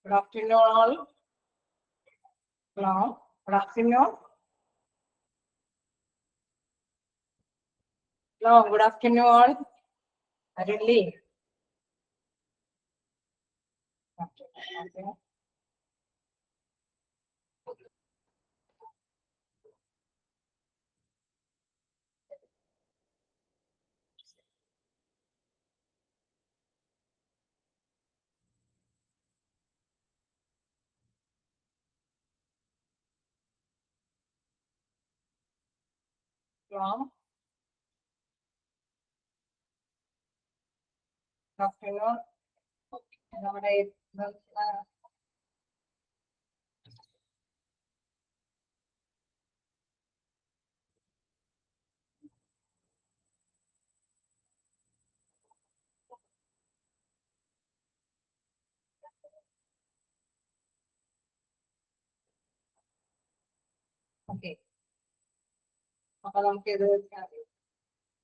Good afternoon, all. Hello. Good afternoon. Hello. Good afternoon, all. Are you late? Okay. Hello. Good afternoon. നമ്മുടെ okay, അപ്പൊ നമുക്കിത്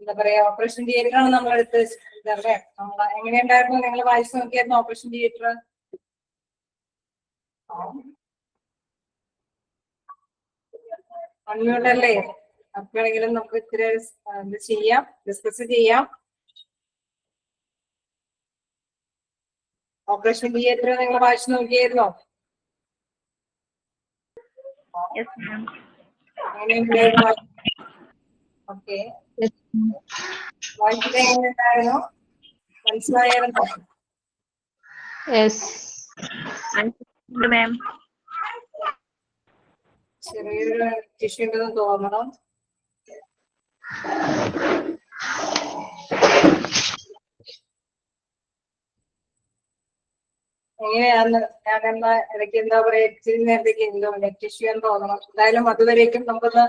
എന്താ പറയാ, operation theatre ആണ് നമ്മൾ എടുത്ത് ഇതല്ലേ. നമ്മൾ എങ്ങനെയുണ്ടായിരുന്നു, നിങ്ങൾ വായിച്ചു നോക്കിയായിരുന്നു ഓപ്പറേഷൻ തിയേറ്റർ? അൺമ്യൂട്ടല്ലേ? അപ്പോഴെങ്കിലും നമുക്ക് ഇത്തിരി ഇത് ചെയ്യാം, ഡിസ്കസ് ചെയ്യാം. ഓപ്പറേഷൻ തിയേറ്റർ നിങ്ങൾ വായിച്ചു നോക്കിയായിരുന്നോ? ഓക്കെ, വായിച്ചിട്ട് എങ്ങനെയുണ്ടായിരുന്നു? മനസ്സിലായായിരുന്നോ? ചെറിയൊരു ടിഷ്യൂ ഉണ്ടെന്ന് തോന്നണം. എങ്ങനെയാന്ന് ഞാനെന്നാ ഇടയ്ക്ക് എന്താ പറയാ, ഇച്ചിരി നേരത്തേക്ക് എന്തോ നെറ്റ് ഇഷ്യൂ എന്ന് തോന്നണം. എന്തായാലും അതുവരേക്കും നമുക്കൊന്ന്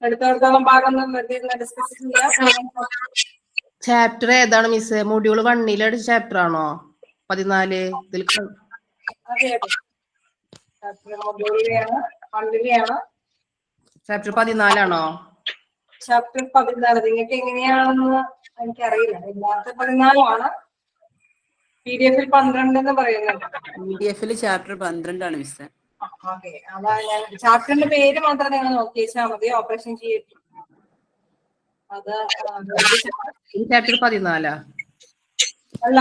അടുത്തോളം ഭാഗം ഡിസ്കസ് ചെയ്യാം. ചാപ്റ്റർ ഏതാണ് മിസ്? മൊഡ്യൂൾ 1 ചാപ്റ്റർ ആണോ? 14 ഇതിൽ? അതെ അതെ, ചാപ്റ്റർ മൊഡ്യൂളിലെയാണ്, 1-ലെയാണ്. Chapter 14 chapter 14. നിങ്ങൾക്ക് എങ്ങനെയാണെന്ന് എനിക്കറിയില്ല. എല്ലാവർക്കും 14 PDF 12 എന്ന് പറയുന്നുണ്ട്. PDF ചാപ്റ്റർ 12 ആണ് മിസ്. ഓക്കെ, അതാ ഞാൻ ചാപ്റ്ററിന്റെ പേര് മാത്രം നിങ്ങൾ നോക്കി വെച്ചാൽ മതി. ഓപ്പറേഷൻ തിയേറ്റർ അത് ചാപ്റ്റർ 14 അല്ല.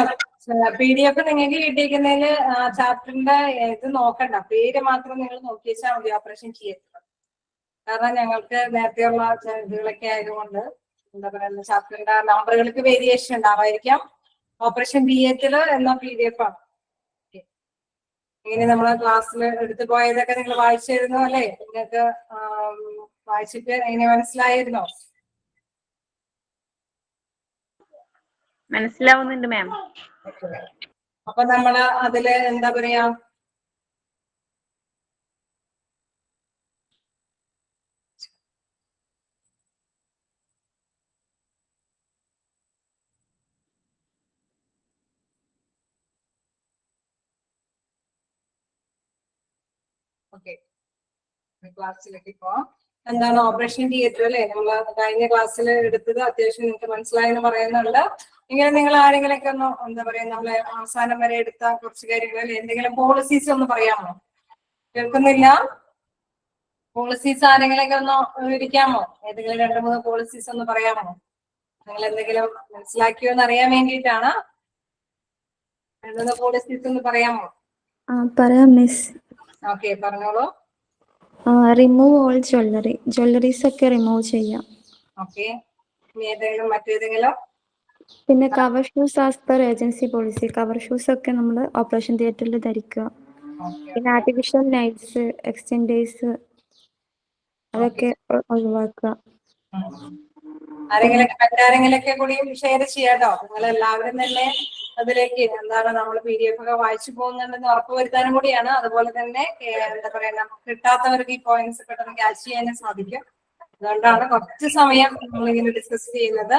PDF നിങ്ങൾക്ക് കിട്ടിയിരിക്കുന്നതില് ചാപ്റ്ററിന്റെ ഇത് നോക്കണ്ട, പേര് മാത്രം നിങ്ങൾ നോക്കി വെച്ചാൽ മതി. ഓപ്പറേഷൻ തിയേറ്റർ കാരണം ഞങ്ങൾക്ക് നേരത്തെയുള്ള ഇതുകളൊക്കെ ആയതുകൊണ്ട് എന്താ പറയുക, ചാപ്റ്ററിന്റെ നമ്പറുകൾക്ക് വേരിയേഷൻ ഉണ്ടാവായിരിക്കാം. ഓപ്പറേഷൻ തിയേറ്റർ എന്ന PDF ആണ്. ഇങ്ങനെ നമ്മളെ ക്ലാസ്സിൽ എടുത്തു പോയതൊക്കെ നിങ്ങൾ വായിച്ചിരുന്നു അല്ലേ? നിങ്ങൾക്ക് വായിച്ചിട്ട് എങ്ങനെ മനസ്സിലായിരുന്നോ? മനസ്സിലാവുന്നുണ്ട് മാം. അപ്പൊ നമ്മള് അതില് എന്താ പറയാ, ഓക്കെ ക്ലാസ്സിലേക്ക് പോവാം. എന്താണ് ഓപ്പറേഷൻ തിയേറ്റർ അല്ലേ? നമ്മൾ കഴിഞ്ഞ ക്ലാസ്സിൽ എടുത്തത് അത്യാവശ്യം നിങ്ങൾക്ക് മനസ്സിലായെന്ന് പറയുന്നുണ്ട്. ഇങ്ങനെ നിങ്ങൾ ആരെങ്കിലൊക്കെ ഒന്ന് എന്താ പറയാ, നമ്മളെ അവസാനം വരെ എടുത്ത കുറച്ച് കാര്യങ്ങളിൽ എന്തെങ്കിലും പോളിസീസ് ഒന്ന് പറയാമോ? കേൾക്കുന്നില്ല? പോളിസീസ് ആരെങ്കിലൊക്കെ ഒന്ന് വിവരിക്കാമോ? ഏതെങ്കിലും 2-3 പോളിസീസ് ഒന്ന് പറയാമോ? നിങ്ങൾ എന്തെങ്കിലും മനസ്സിലാക്കിയോ എന്ന് അറിയാൻ വേണ്ടിയിട്ടാണ്. 2-3 പോളിസീസ് ഒന്ന് പറയാമോ? പറയാം മിസ്. ഓക്കെ, പറഞ്ഞോളൂ. റിമൂവ് ഓൾ ജ്വല്ലറീസ് ഒക്കെ റിമൂവ് ചെയ്യാം. ഓക്കെ, ഇനി ഏതെങ്കിലും മറ്റേതെങ്കിലും? പിന്നെ cover shoes as per agency policy, cover shoes ഒക്കെ നമ്മൾ ഓപ്പറേഷൻ തിയേറ്ററിൽ ധരിക്കുക. പിന്നെ ആർട്ടിഫിഷ്യൽ നൈറ്റ്സ്, എക്സ്റ്റെൻഡേഴ്സ് അതൊക്കെ ഒഴിവാക്കുക. മറ്റാരെങ്കിലൊക്കെ കൂടിയും ഷെയർ ചെയ്യാട്ടോ. നിങ്ങൾ എല്ലാവരും തന്നെ അതിലേക്ക് എന്താണ് നമ്മൾ PDF ഒക്കെ വായിച്ചു പോകുന്നുണ്ടെന്ന് ഉറപ്പുവരുത്താനും കൂടിയാണ്. അതുപോലെ തന്നെ എന്താ പറയാ, നമുക്ക് കിട്ടാത്തവർക്ക് ഈ പോയിന്റ്സ് പെട്ടെന്ന് ക്യാച്ച് ചെയ്യാനും സാധിക്കും. അതുകൊണ്ടാണ് കുറച്ച് സമയം നമ്മളിങ്ങനെ ഡിസ്കസ് ചെയ്യുന്നത്.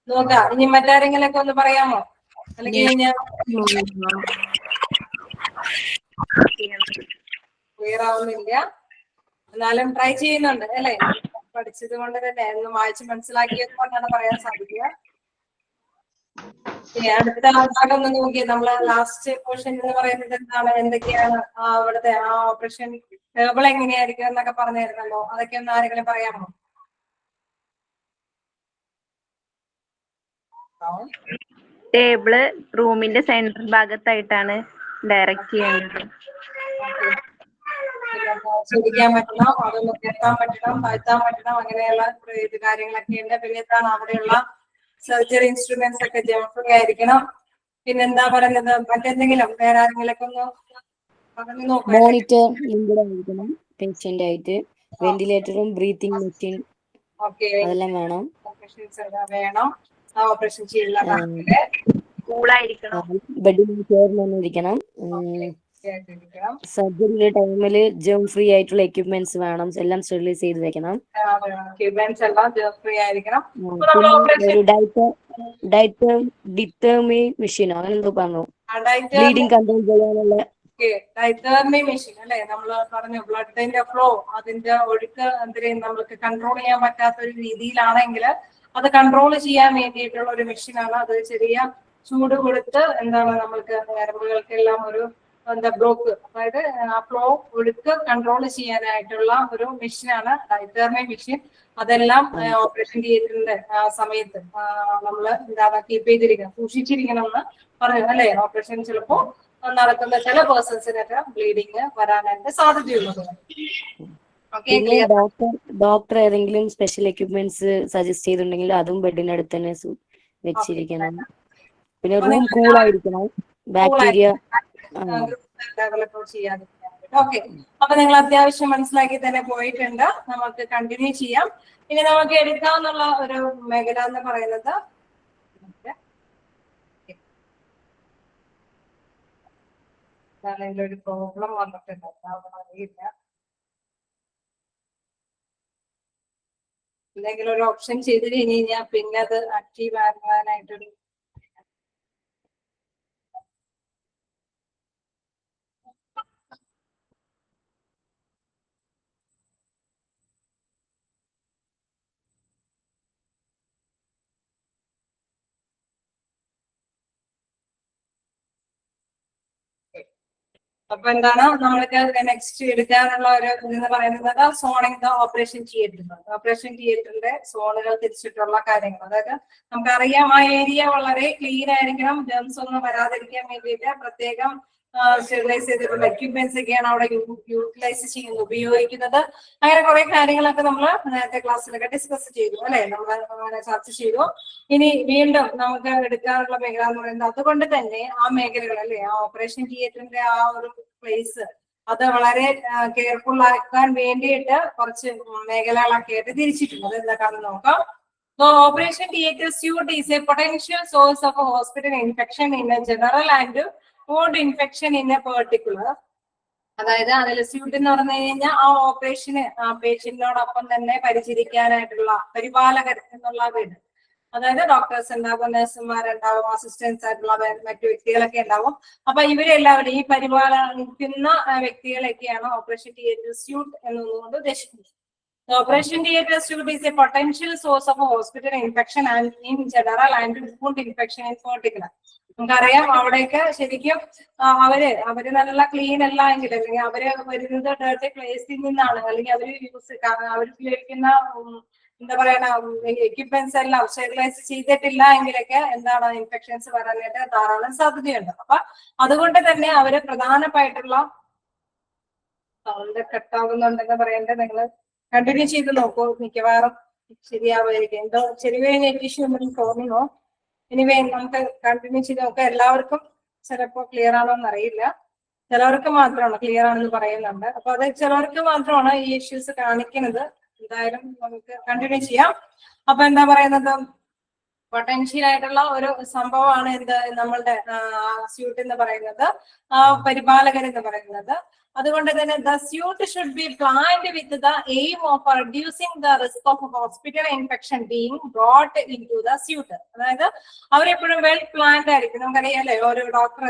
നോക്കാം, ഇനി മറ്റാരെങ്കിലൊക്കെ ഒന്ന് പറയാമോ? അല്ലെങ്കിൽ ഞാൻ ക്ലിയർ ആവുന്നില്ല, എന്നാലും ട്രൈ ചെയ്യുന്നുണ്ട് അല്ലേ? പഠിച്ചത് കൊണ്ട് തന്നെ ഒന്ന് വായിച്ച് മനസ്സിലാക്കിയത് കൊണ്ടാണ് പറയാൻ സാധിക്കുക. അടുത്ത ഭാഗം ഒന്ന് നോക്കി നമ്മള് ലാസ്റ്റ് പോർഷൻ എന്ന് പറയുന്നത് എന്താണ്, എന്തൊക്കെയാണ് അവിടുത്തെ ആ ഓപ്പറേഷൻ ടേബിൾ എങ്ങനെയായിരിക്കും എന്നൊക്കെ പറഞ്ഞായിരുന്നല്ലോ, അതൊക്കെ ഒന്ന് ആരെങ്കിലും പറയാമോ? ടേബിള് റൂമിന്റെ സെൻട്രൽ ഭാഗത്തായിട്ടാണ് ഡയറക്റ്റ് ചെയ്യേണ്ടത്. ശ്രദ്ധിക്കാൻ പറ്റണം, അതൊന്ന് കേൾക്കാൻ പറ്റണം, താഴ്ത്താൻ പറ്റണം, അങ്ങനെയുള്ള ഇത് കാര്യങ്ങളൊക്കെ ഉണ്ട്. പിന്നെ എന്താണ് അവിടെയുള്ള സർജറി ഇൻസ്ട്രുമെന്റ്സ് ഒക്കെ ജംഫ്രി ആയിരിക്കണം. പിന്നെന്താ പറയുന്നത്, മറ്റെന്തെങ്കിലും വേറെ ആരെങ്കിലൊക്കെ ഒന്ന് പറഞ്ഞു നോക്കാം. മോണിറ്റർ ലിങ്ക്ഡ് ആയിരിക്കണം പേഷ്യന്റ് ആയിട്ട്. വെന്റിലേറ്ററും ബ്രീത്തിങ് മെഷീൻ അതെല്ലാം വേണം. വേണം ഓപ്പറേഷൻ ചെയ്യുന്ന കൂളായിരിക്കണം. ബെഡിൽ ചേർന്ന് ഇരിക്കണം. സർജറിയുടെ ടൈമില് ജേം ഫ്രീ ആയിട്ടുള്ള എക്യുപ്മെന്റ്സ് വേണം. എല്ലാം സ്റ്റെറിലൈസ് ചെയ്ത് വെക്കണം. പിന്നെ ഒരു ഡയറ്റ് ഡിറ്റർമി മെഷീനോ അങ്ങനെ എന്തോ പറഞ്ഞു, ബ്ലീഡിങ് കൺട്രോൾ ചെയ്യാനുള്ള ഡൈതേർമി മെഷീൻ അല്ലെ, നമ്മൾ പറഞ്ഞു ബ്ലഡിന്റെ ഫ്ലോ, അതിന്റെ ഒഴുക്ക് എന്തിനേയും നമ്മൾക്ക് കൺട്രോൾ ചെയ്യാൻ പറ്റാത്ത ഒരു രീതിയിലാണെങ്കിൽ അത് കൺട്രോൾ ചെയ്യാൻ വേണ്ടിയിട്ടുള്ള ഒരു മെഷീനാണ്. അത് ചെറിയ ചൂട് കൊടുത്ത് എന്താണ് നമ്മൾക്ക് ഞരമ്പുകൾക്കെല്ലാം ഒരു എന്താ ബ്ലോക്ക്, അതായത് ആ ഫ്ലോ ഒഴുക്ക് കൺട്രോൾ ചെയ്യാനായിട്ടുള്ള ഒരു മെഷീനാണ് ഡൈതേർമി മെഷീൻ. അതെല്ലാം ഓപ്പറേഷൻ തിയേറ്ററിന്റെ സമയത്ത് നമ്മൾ എന്താണ് കീപ്പ് ചെയ്തിരിക്കണം, സൂക്ഷിച്ചിരിക്കണം എന്ന് പറഞ്ഞു അല്ലെ. ഓപ്പറേഷൻ ചിലപ്പോ നടക്കുന്ന ചില പേഴ്സൺസിനൊക്കെ ബ്ലീഡിങ് വരാനായിട്ട് സാധ്യതയുള്ളത്. പിന്നെ ഡോക്ടർ ഏതെങ്കിലും സ്പെഷ്യൽ എക്യുപ്മെന്റ്സ് സജസ്റ്റ് ചെയ്തിട്ടുണ്ടെങ്കിൽ അതും ബെഡിനടുത്ത് തന്നെ വെച്ചിരിക്കണം. പിന്നെ റൂം കൂൾ ആയിരിക്കണം, ബാക്ടീരിയ ഓക്കെ. അപ്പൊ നിങ്ങൾ അത്യാവശ്യം മനസ്സിലാക്കി തന്നെ പോയിട്ടുണ്ട്. നമുക്ക് കണ്ടിന്യൂ ചെയ്യാം. ഇനി നമുക്ക് എടുക്കാവുന്ന ഒരു മേഖല എന്ന് പറയുന്നത് ഒരു പ്രോബ്ലം വന്നിട്ടുണ്ട്, അറിയില്ല. എന്തെങ്കിലും ഒരു ഓപ്ഷൻ ചെയ്ത് കഴിഞ്ഞ് കഴിഞ്ഞാൽ പിന്നെ അത് ആക്റ്റീവ് ആകാനായിട്ടൊരു അപ്പൊ എന്താണ് നമ്മൾക്ക് നെക്സ്റ്റ് എടുക്കാനുള്ള ഒരു ഇതെന്ന് പറയുന്നത് zoning the operation theatre. Operation തിയേറ്ററിന്റെ സോണുകൾ തിരിച്ചിട്ടുള്ള കാര്യങ്ങൾ, അതായത് നമുക്കറിയാം ആ ഏരിയ വളരെ ക്ലീൻ ആയിരിക്കണം, ജെംസ് ഒന്നും വരാതിരിക്കാൻ വേണ്ടിയിട്ട് പ്രത്യേകം സ്റ്റെറിലൈസ് ചെയ്തിട്ടുള്ള എക്യുപ്മെന്റ്സ് ഒക്കെയാണ് അവിടെ യൂട്ടിലൈസ് ചെയ്യുന്നത്, ഉപയോഗിക്കുന്നത്. അങ്ങനെ കുറെ കാര്യങ്ങളൊക്കെ നമ്മൾ നേരത്തെ ക്ലാസ്സിലൊക്കെ ഡിസ്കസ് ചെയ്തു അല്ലെ, നമ്മൾ അങ്ങനെ ചർച്ച ചെയ്തു. ഇനി വീണ്ടും നമുക്ക് എടുക്കാനുള്ള മേഖല എന്ന് പറയുന്നത് അതുകൊണ്ട് തന്നെ ആ മേഖലകൾ അല്ലെ, ആ ഓപ്പറേഷൻ തിയേറ്ററിന്റെ ആ ഒരു പ്ലേസ് അത് വളരെ കെയർഫുൾ ആക്കാൻ വേണ്ടിയിട്ട് കുറച്ച് മേഖലകളൊക്കെ ആയിട്ട് തിരിച്ചിട്ടുണ്ട്. അത് എന്താണെന്ന് നോക്കാം. So operation theatre suite is a potential source of a hospital infection in a general and wound infection in a particular. അതായത് അതിൽ സ്യൂട്ട് എന്ന് പറഞ്ഞു കഴിഞ്ഞാൽ ആ ഓപ്പറേഷന് ആ പേഷ്യന്റിനോടൊപ്പം തന്നെ പരിചരിക്കാനായിട്ടുള്ള പരിപാലകർ എന്നുള്ള വീട്, അതായത് ഡോക്ടേഴ്സ് ഉണ്ടാവും, നഴ്സുമാരുണ്ടാവും, അസിസ്റ്റൻസ് ആയിട്ടുള്ള മറ്റു വ്യക്തികളൊക്കെ ഉണ്ടാവും. അപ്പൊ ഇവരെല്ലാവരും ഈ പരിപാലിക്കുന്ന വ്യക്തികളൊക്കെയാണ് ഓപ്പറേഷൻ തിയേറ്റർ സ്യൂട്ട് എന്നതുകൊണ്ട് ഉദ്ദേശിക്കുന്നത്. The operation theatre suite is a potential source of a hospital infection and in general and wound infection in particular. നമുക്കറിയാം അവിടെയൊക്കെ ശരിക്കും അവര് നല്ല ക്ലീൻ അല്ല എങ്കിൽ, അല്ലെങ്കിൽ അവര് വരുന്നത് ഡേർട്ടി പ്ലേസിൽ നിന്നാണ്, അല്ലെങ്കിൽ അവർ ഉപയോഗിക്കുന്ന എന്താ പറയുക എക്യുപ്മെന്റ്സ് എല്ലാം സ്റ്റെറിലൈസ് ചെയ്തിട്ടില്ല എങ്കിലൊക്കെ എന്താണ് ഇൻഫെക്ഷൻസ് വരാനായിട്ട് ധാരാളം സാധ്യതയുണ്ട്. അപ്പൊ അതുകൊണ്ട് തന്നെ അവര് പ്രധാനമായിട്ടുള്ള സൗണ്ട് കട്ടാവുന്നുണ്ടെന്ന് പറയേണ്ടത് നിങ്ങൾ കണ്ടിന്യൂ ചെയ്ത് നോക്കൂ, മിക്കവാറും ശരിയാവുമായിരിക്കും. എന്തോ ചെറിയ നെറ്റ് ഇഷ്യൂ ഉണ്ടെന്ന് തോന്നുന്നു. എനിവേ നമുക്ക് കണ്ടിന്യൂ ചെയ്ത് നോക്കാം. എല്ലാവർക്കും ചിലപ്പോൾ ക്ലിയർ ആണോ എന്നറിയില്ല, ചിലവർക്ക് മാത്രമാണ് ക്ലിയർ ആണെന്ന് പറയുന്നുണ്ട്. അപ്പൊ അത് ചിലവർക്ക് മാത്രമാണ് ഈ ഇഷ്യൂസ് കാണിക്കുന്നത്. എന്തായാലും നമുക്ക് കണ്ടിന്യൂ ചെയ്യാം. അപ്പൊ എന്താ പറയുന്നത്, പൊട്ടൻഷ്യൽ ആയിട്ടുള്ള ഒരു സംഭവമാണ് എന്ത് നമ്മളുടെ സ്യൂട്ട് എന്ന് പറയുന്നത്, പരിപാലകർ എന്ന് പറയുന്നത്. അതുകൊണ്ട് തന്നെ the suit should be planned with the aim of reducing the risk of hospital infection being brought in to the suit. അതായത് അവരെപ്പോഴും വെൽ പ്ലാൻഡ് ആയിരിക്കും. നമുക്കറിയാലേ ഒരു ഡോക്ടർ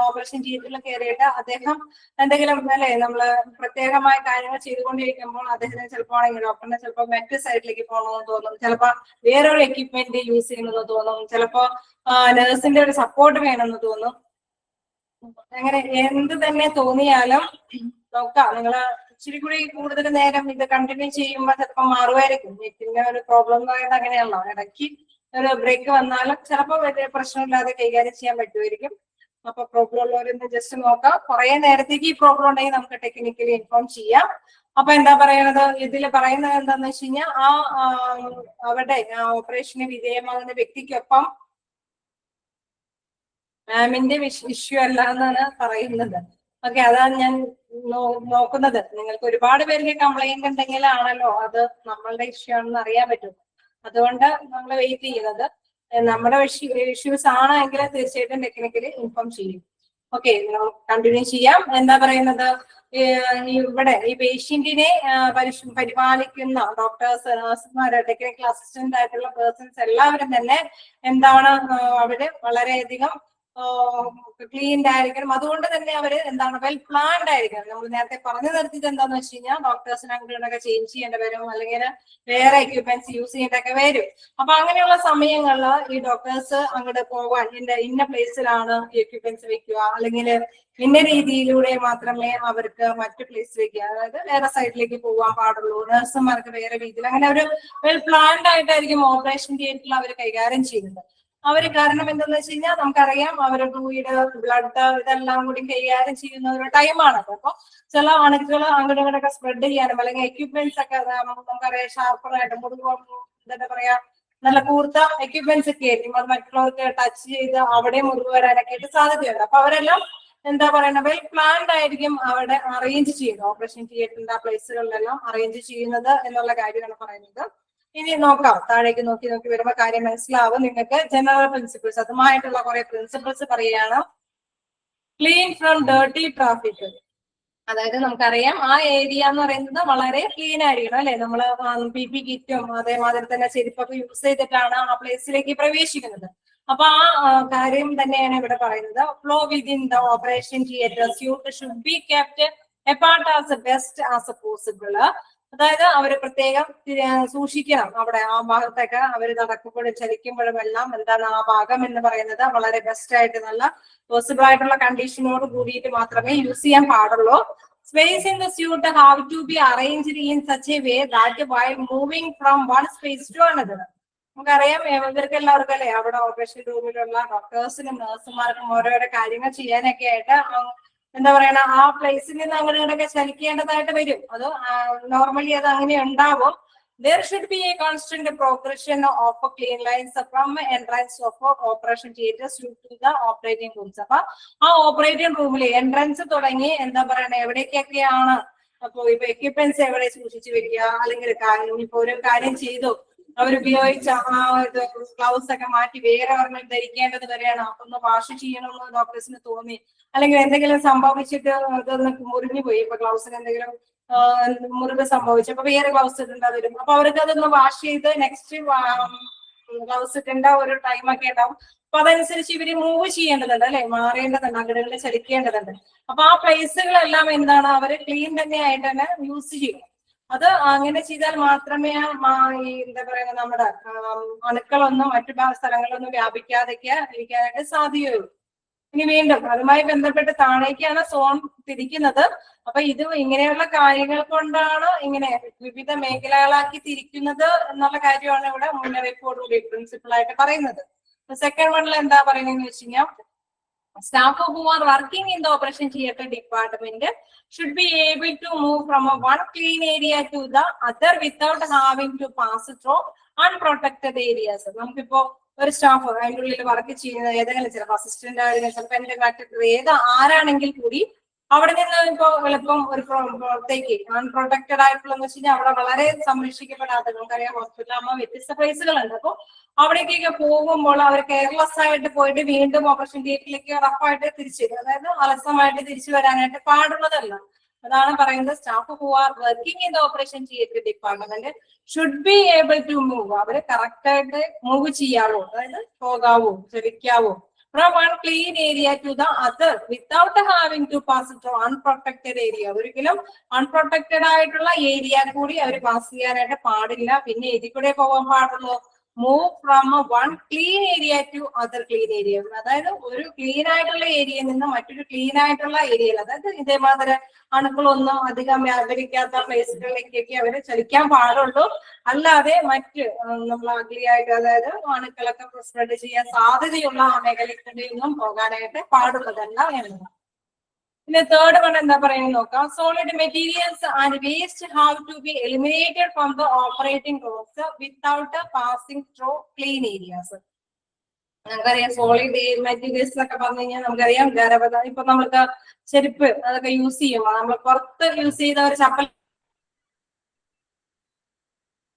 ഓപ്പറേഷൻ തിയേറ്ററിൽ കയറിയിട്ട് അദ്ദേഹം എന്തെങ്കിലും അല്ലെ നമ്മള് പ്രത്യേകമായ കാര്യങ്ങൾ ചെയ്തുകൊണ്ടിരിക്കുമ്പോൾ അദ്ദേഹത്തിന് ചിലപ്പോൾ ആണെങ്കിൽ ഡോക്ടറിന് ചിലപ്പോൾ മറ്റു സൈഡിലേക്ക് പോകണമെന്ന് തോന്നും, ചിലപ്പോൾ വേറൊരു എക്യുപ്മെന്റ് യൂസ് ചെയ്യണമെന്ന് തോന്നും, ചിലപ്പോ നഴ്സിന്റെ ഒരു സപ്പോർട്ട് വേണമെന്ന് തോന്നും. അങ്ങനെ എന്ത് തന്നെ തോന്നിയാലും നോക്കാം, നിങ്ങള് ഇച്ചിരി കൂടി കൂടുതൽ നേരം ഇത് കണ്ടിന്യൂ ചെയ്യുമ്പോൾ ചിലപ്പോൾ മാറുമായിരിക്കും. പിന്നെ ഒരു പ്രോബ്ലം എന്ന് പറയുന്നത് അങ്ങനെയാണല്ലോ, ഇടയ്ക്ക് ഒരു ബ്രേക്ക് വന്നാലും ചിലപ്പോൾ വലിയ പ്രശ്നമില്ലാതെ കൈകാര്യം ചെയ്യാൻ പറ്റുമായിരിക്കും. അപ്പൊ പ്രോബ്ലം ഉള്ളവരൊന്ന് ജസ്റ്റ് നോക്കാം. കുറെ നേരത്തേക്ക് ഈ പ്രോബ്ലം ഉണ്ടെങ്കിൽ നമുക്ക് ടെക്നിക്കലി ഇൻഫോം ചെയ്യാം. അപ്പൊ എന്താ പറയുന്നത്, ഇതിൽ പറയുന്നത് എന്താന്ന് വെച്ച് കഴിഞ്ഞാൽ അവിടെ ഓപ്പറേഷന് വിധേയമാകുന്ന വ്യക്തിക്കൊപ്പം മാമിന്റെ ഇഷ്യൂ അല്ല എന്നാണ് പറയുന്നത്. ഓക്കെ, അതാണ് ഞാൻ നോക്കുന്നത്. നിങ്ങൾക്ക് ഒരുപാട് പേർക്ക് കംപ്ലൈന്റ് ഉണ്ടെങ്കിലാണല്ലോ അത് നമ്മളുടെ ഇഷ്യൂ ആണെന്ന് അറിയാൻ പറ്റും. അതുകൊണ്ട് നമ്മൾ വെയിറ്റ് ചെയ്യുന്നത്. നമ്മുടെ ഇഷ്യൂസ് ആണെങ്കിൽ തീർച്ചയായിട്ടും ടെക്നിക്കലി ഇൻഫോം ചെയ്യും. ഓക്കെ, കണ്ടിന്യൂ ചെയ്യാം. എന്താ പറയുന്നത്, ഇവിടെ ഈ പേഷ്യന്റിനെ പരിപാലിക്കുന്ന ഡോക്ടേഴ്സ്, നഴ്സുമാര്, ടെക്നിക്കൽ അസിസ്റ്റന്റ് ആയിട്ടുള്ള പേഴ്സൺസ് എല്ലാവരും തന്നെ എന്താണ് അവിടെ വളരെയധികം ക്ലീൻഡ് ആയിരിക്കണം. അതുകൊണ്ട് തന്നെ അവര് എന്താണ് വെൽ പ്ലാൻഡ് ആയിരിക്കണം. നമ്മൾ നേരത്തെ പറഞ്ഞു നിർത്തിയത് എന്താന്ന് വെച്ച് കഴിഞ്ഞാൽ ഡോക്ടേഴ്സിന് അങ്ങോട്ടൊക്കെ ചേഞ്ച് ചെയ്യേണ്ടി വരും, അല്ലെങ്കിൽ വേറെ എക്യുപ്മെന്റ്സ് യൂസ് ചെയ്യേണ്ടൊക്കെ വരും. അപ്പൊ അങ്ങനെയുള്ള സമയങ്ങളിൽ ഈ ഡോക്ടേഴ്സ് അങ്ങോട്ട് പോകാൻ ഇന്ന പ്ലേസിലാണ് എക്യുപ്മെന്റ്സ് വെക്കുക, അല്ലെങ്കിൽ ഇന്ന രീതിയിലൂടെ മാത്രമേ അവർക്ക് മറ്റു പ്ലേസ് വെക്കുക, അതായത് വേറെ സൈഡിലേക്ക് പോകാൻ പാടുള്ളൂ. നഴ്സുമാർക്ക് വേറെ രീതിയിൽ, അങ്ങനെ ഒരു വെൽ പ്ലാൻഡ് ആയിട്ടായിരിക്കും ഓപ്പറേഷൻ തിയേറ്ററിൽ അവർ കൈകാര്യം ചെയ്യുന്നത്. അവര് കാരണം എന്താന്ന് വെച്ച് കഴിഞ്ഞാൽ നമുക്കറിയാം അവരുടെ ഫ്ലൂയിഡ്, ബ്ലഡ് ഇതെല്ലാം കൂടി കൈകാര്യം ചെയ്യുന്ന ഒരു ടൈമാണത്. അപ്പൊ ചില അണുക്കൾ അങ്ങോട്ടും ഇങ്ങോട്ടൊക്കെ സ്പ്രെഡ് ചെയ്യാനും, അല്ലെങ്കിൽ എക്യുപ്മെന്റ്സ് ഒക്കെ നമുക്കറിയാം ഷാർപ്പറായിട്ട് എന്താ പറയാ നല്ല കൂർത്ത എക്യുപ്മെന്റ്സ് ഒക്കെ ആയിരിക്കും. അത് മറ്റുള്ളവർക്ക് ടച്ച് ചെയ്ത് അവിടെ മുറിവ് വരാനൊക്കെ ആയിട്ട് സാധ്യതയുണ്ട്. അപ്പൊ അവരെല്ലാം എന്താ പറയുക വെൽ പ്ലാൻഡ് ആയിരിക്കും അവിടെ അറേഞ്ച് ചെയ്യുന്നത്, ഓപ്പറേഷൻ തിയേറ്ററിന്റെ ആ പ്ലേസുകളിലെല്ലാം അറേഞ്ച് ചെയ്യുന്നത് എന്നുള്ള കാര്യമാണ് പറയുന്നത്. ഇനി നോക്കാം, താഴേക്ക് നോക്കി വരുമ്പോ കാര്യം മനസ്സിലാവും നിങ്ങൾക്ക്. ജനറൽ പ്രിൻസിപ്പിൾസ്, അതുമായിട്ടുള്ള കുറെ പ്രിൻസിപ്പിൾസ് പറയുകയാണ്. Clean from dirty traffic. അതായത് നമുക്കറിയാം ആ ഏരിയ എന്ന് പറയുന്നത് വളരെ ക്ലീൻ ആയിരിക്കണം അല്ലെ. നമ്മള് PP കിറ്റും അതേമാതിരി തന്നെ ചെരുപ്പൊക്കെ യൂസ് ചെയ്തിട്ടാണ് ആ പ്ലേസിലേക്ക് പ്രവേശിക്കുന്നത്. അപ്പൊ ആ കാര്യം തന്നെയാണ് ഇവിടെ പറയുന്നത്. Flow within the operation theatre suit should be kept apart as best as possible. അതായത് അവര് പ്രത്യേകം സൂക്ഷിക്കണം. അവിടെ ആ ഭാഗത്തൊക്കെ അവര് നടക്കുമ്പോഴും ചലിക്കുമ്പോഴും എല്ലാം എന്താണ് ആ ഭാഗം എന്ന് പറയുന്നത് വളരെ ബെസ്റ്റ് ആയിട്ട് നല്ല പോസിബിൾ ആയിട്ടുള്ള കണ്ടീഷനോട് കൂടിയിട്ട് മാത്രമേ യൂസ് ചെയ്യാൻ പാടുള്ളൂ. Space in the suit have to be arranged in such a way that while moving from one space to another. നമുക്കറിയാം ഇവർക്ക് എല്ലാവർക്കും അല്ലെ അവിടെ ഓപ്പറേഷൻ റൂമിലുള്ള ഡോക്ടേഴ്സിനും നഴ്സുമാർക്കും ഓരോരോ കാര്യങ്ങൾ ചെയ്യാനൊക്കെ ആയിട്ട് എന്താ പറയണ ആ പ്ലേസിൽ നിന്ന് അങ്ങോട്ട് ഇങ്ങോട്ടൊക്കെ ചലിക്കേണ്ടതായിട്ട് വരും. അത് നോർമലി അത് അങ്ങനെ ഉണ്ടാവും. There should be a constant progression of clean lines from entrance of operation theaters to the operating rooms. അപ്പൊ ആ ഓപ്പറേറ്റിംഗ് റൂമിൽ എൻട്രൻസ് തുടങ്ങി എന്താ പറയണ എവിടേക്കൊക്കെയാണ് അപ്പൊ ഇപ്പൊ എക്യുപ്മെന്റ്സ് എവിടെ സൂക്ഷിച്ചു വെക്കുക, അല്ലെങ്കിൽ ഇപ്പൊ ഒരു കാര്യം ചെയ്തു അവരുപയോഗിച്ച ആ ഇത് ഗ്ലൗസ് ഒക്കെ മാറ്റി വേറെ ഒരെണ്ണം ധരിക്കേണ്ടത് വരെയാണ്. ഒന്ന് വാഷ് ചെയ്യണമെന്ന് ഡോക്ടേഴ്സിന് തോന്നി, അല്ലെങ്കിൽ എന്തെങ്കിലും സംഭവിച്ചിട്ട് അതൊന്ന് മുറിഞ്ഞു പോയി, ഇപ്പൊ ഗ്ലൗസിന് എന്തെങ്കിലും മുറിവ് സംഭവിച്ചു, അപ്പൊ വേറെ ഗ്ലൗസ് ഇടേണ്ട വരും. അപ്പൊ അവർക്ക് അതൊന്ന് വാഷ് ചെയ്ത് നെക്സ്റ്റ് ഗ്ലൗസ് ഇടേണ്ട ഒരു ടൈമൊക്കെ ഉണ്ടാവും. അപ്പൊ അതനുസരിച്ച് ഇവര് മൂവ് ചെയ്യേണ്ടതുണ്ട് അല്ലെ, മാറേണ്ടതുണ്ട്, അങ്ങോട്ടുകളിൽ ചലിക്കേണ്ടതുണ്ട്. അപ്പൊ ആ പ്ലേസുകളെല്ലാം എന്താണ് അവര് ക്ലീൻ തന്നെ ആയിട്ട് തന്നെ യൂസ് ചെയ്യും. അത് അങ്ങനെ ചെയ്താൽ മാത്രമേ ഈ എന്താ പറയുക നമ്മുടെ അണുക്കളൊന്നും മറ്റു സ്ഥലങ്ങളിലൊന്നും വ്യാപിക്കാതൊക്കെ ഇരിക്കാനായിട്ട് സാധ്യതയുള്ളൂ. ഇനി വീണ്ടും അതുമായി ബന്ധപ്പെട്ട് താഴേക്കാണ് സോൺ തിരിക്കുന്നത്. അപ്പൊ ഇത് ഇങ്ങനെയുള്ള കാര്യങ്ങൾ കൊണ്ടാണ് ഇങ്ങനെ വിവിധ മേഖലകളാക്കി തിരിക്കുന്നത് എന്നുള്ള കാര്യമാണ് ഇവിടെ മുന്നറിയിപ്പോടുകൂടി പ്രിൻസിപ്പിൾ ആയിട്ട് പറയുന്നത്. സെക്കൻഡ് വണ്ണിൽ എന്താ പറയുന്നതെന്ന് വെച്ച് കഴിഞ്ഞാൽ staff who are working in the operation theater department should be able to move from one clean area to the other without having to pass through unprotected areas. നമുക്കിപ്പോ ഒരു സ്റ്റാഫ് അതിൻ്റെ ഉള്ളിൽ വർക്ക് ചെയ്യുന്ന ഏതെങ്കിലും ചിലപ്പോൾ അസിസ്റ്റന്റ് ആണെങ്കിൽ ചിലപ്പോൾ എന്റെ ഏത് ആരാണെങ്കിൽ കൂടി അവിടെ നിന്ന് ഇപ്പോ എളുപ്പം ഒരു പുറത്തേക്ക് അൺപ്രൊട്ടക്റ്റഡ് ആയിട്ടുള്ള വെച്ച് കഴിഞ്ഞാൽ അവിടെ വളരെ സംരക്ഷിക്കപ്പെടാത്ത നമുക്കറിയാം ഹോസ്പിറ്റലാകുമ്പോൾ വ്യത്യസ്ത പ്ലേസുകളുണ്ട്. അപ്പൊ അവിടേക്കൊക്കെ പോകുമ്പോൾ അവർ കെയർലെസ് ആയിട്ട് പോയിട്ട് വീണ്ടും ഓപ്പറേഷൻ തിയേറ്ററിലേക്ക് റഫായിട്ട് തിരിച്ചു, അതായത് അലസമായിട്ട് തിരിച്ചു വരാനായിട്ട് പാടുള്ളതല്ല. അതാണ് പറയുന്നത് staff who are working in the operation theatre department should be able to move. അവര് കറക്റ്റ് ആയിട്ട് മൂവ് ചെയ്യാവോ, അതായത് പോകാവോ, ചലിക്കാവോ, from one clean area to the other without having to pass through unprotected area. ഒരിക്കലും അൺപ്രൊട്ടക്റ്റഡ് ആയിട്ടുള്ള area കൂടി അവർ pass ചെയ്യാനായിട്ട് പാടില്ല. പിന്നെ ഇതിൽ കൂടെ പോകാൻ പാടുള്ളൂ move from one clean area to other clean area. അതായത് ഒരു ക്ലീൻ ആയിട്ടുള്ള ഏരിയയിൽ നിന്ന് മറ്റൊരു ക്ലീൻ ആയിട്ടുള്ള ഏരിയയിൽ, അതായത് ഇതേമാതിരി അണുക്കളൊന്നും അധികം വ്യാപരിക്കാത്ത പ്ലേസുകളിലേക്കൊക്കെ അവര് ചലിക്കാൻ പാടുള്ളൂ. അല്ലാതെ മറ്റ് നമ്മൾ അഗ്ലി ആയിട്ട്, അതായത് അണുക്കളൊക്കെ സ്പ്രെഡ് ചെയ്യാൻ സാധ്യതയുള്ള ആ മേഖലയ്ക്കൊന്നും പോകാനായിട്ട് പാടുള്ളതല്ല എന്നതാണ്. പിന്നെ തേർഡ് വൺ എന്താ പറയുന്നത് നോക്കാം. Solid materials and waste have to be eliminated from the operating rooms without passing through clean areas. നമുക്കറിയാം സോളിഡ് മെറ്റീരിയൽസ് എന്നൊക്കെ പറഞ്ഞു കഴിഞ്ഞാൽ നമുക്കറിയാം ഖരപദ, ഇപ്പൊ നമുക്ക് ചെരുപ്പ് അതൊക്കെ യൂസ് ചെയ്യുമ്പോൾ നമ്മൾ പുറത്ത് യൂസ് ചെയ്ത ഒരു ചപ്പൽ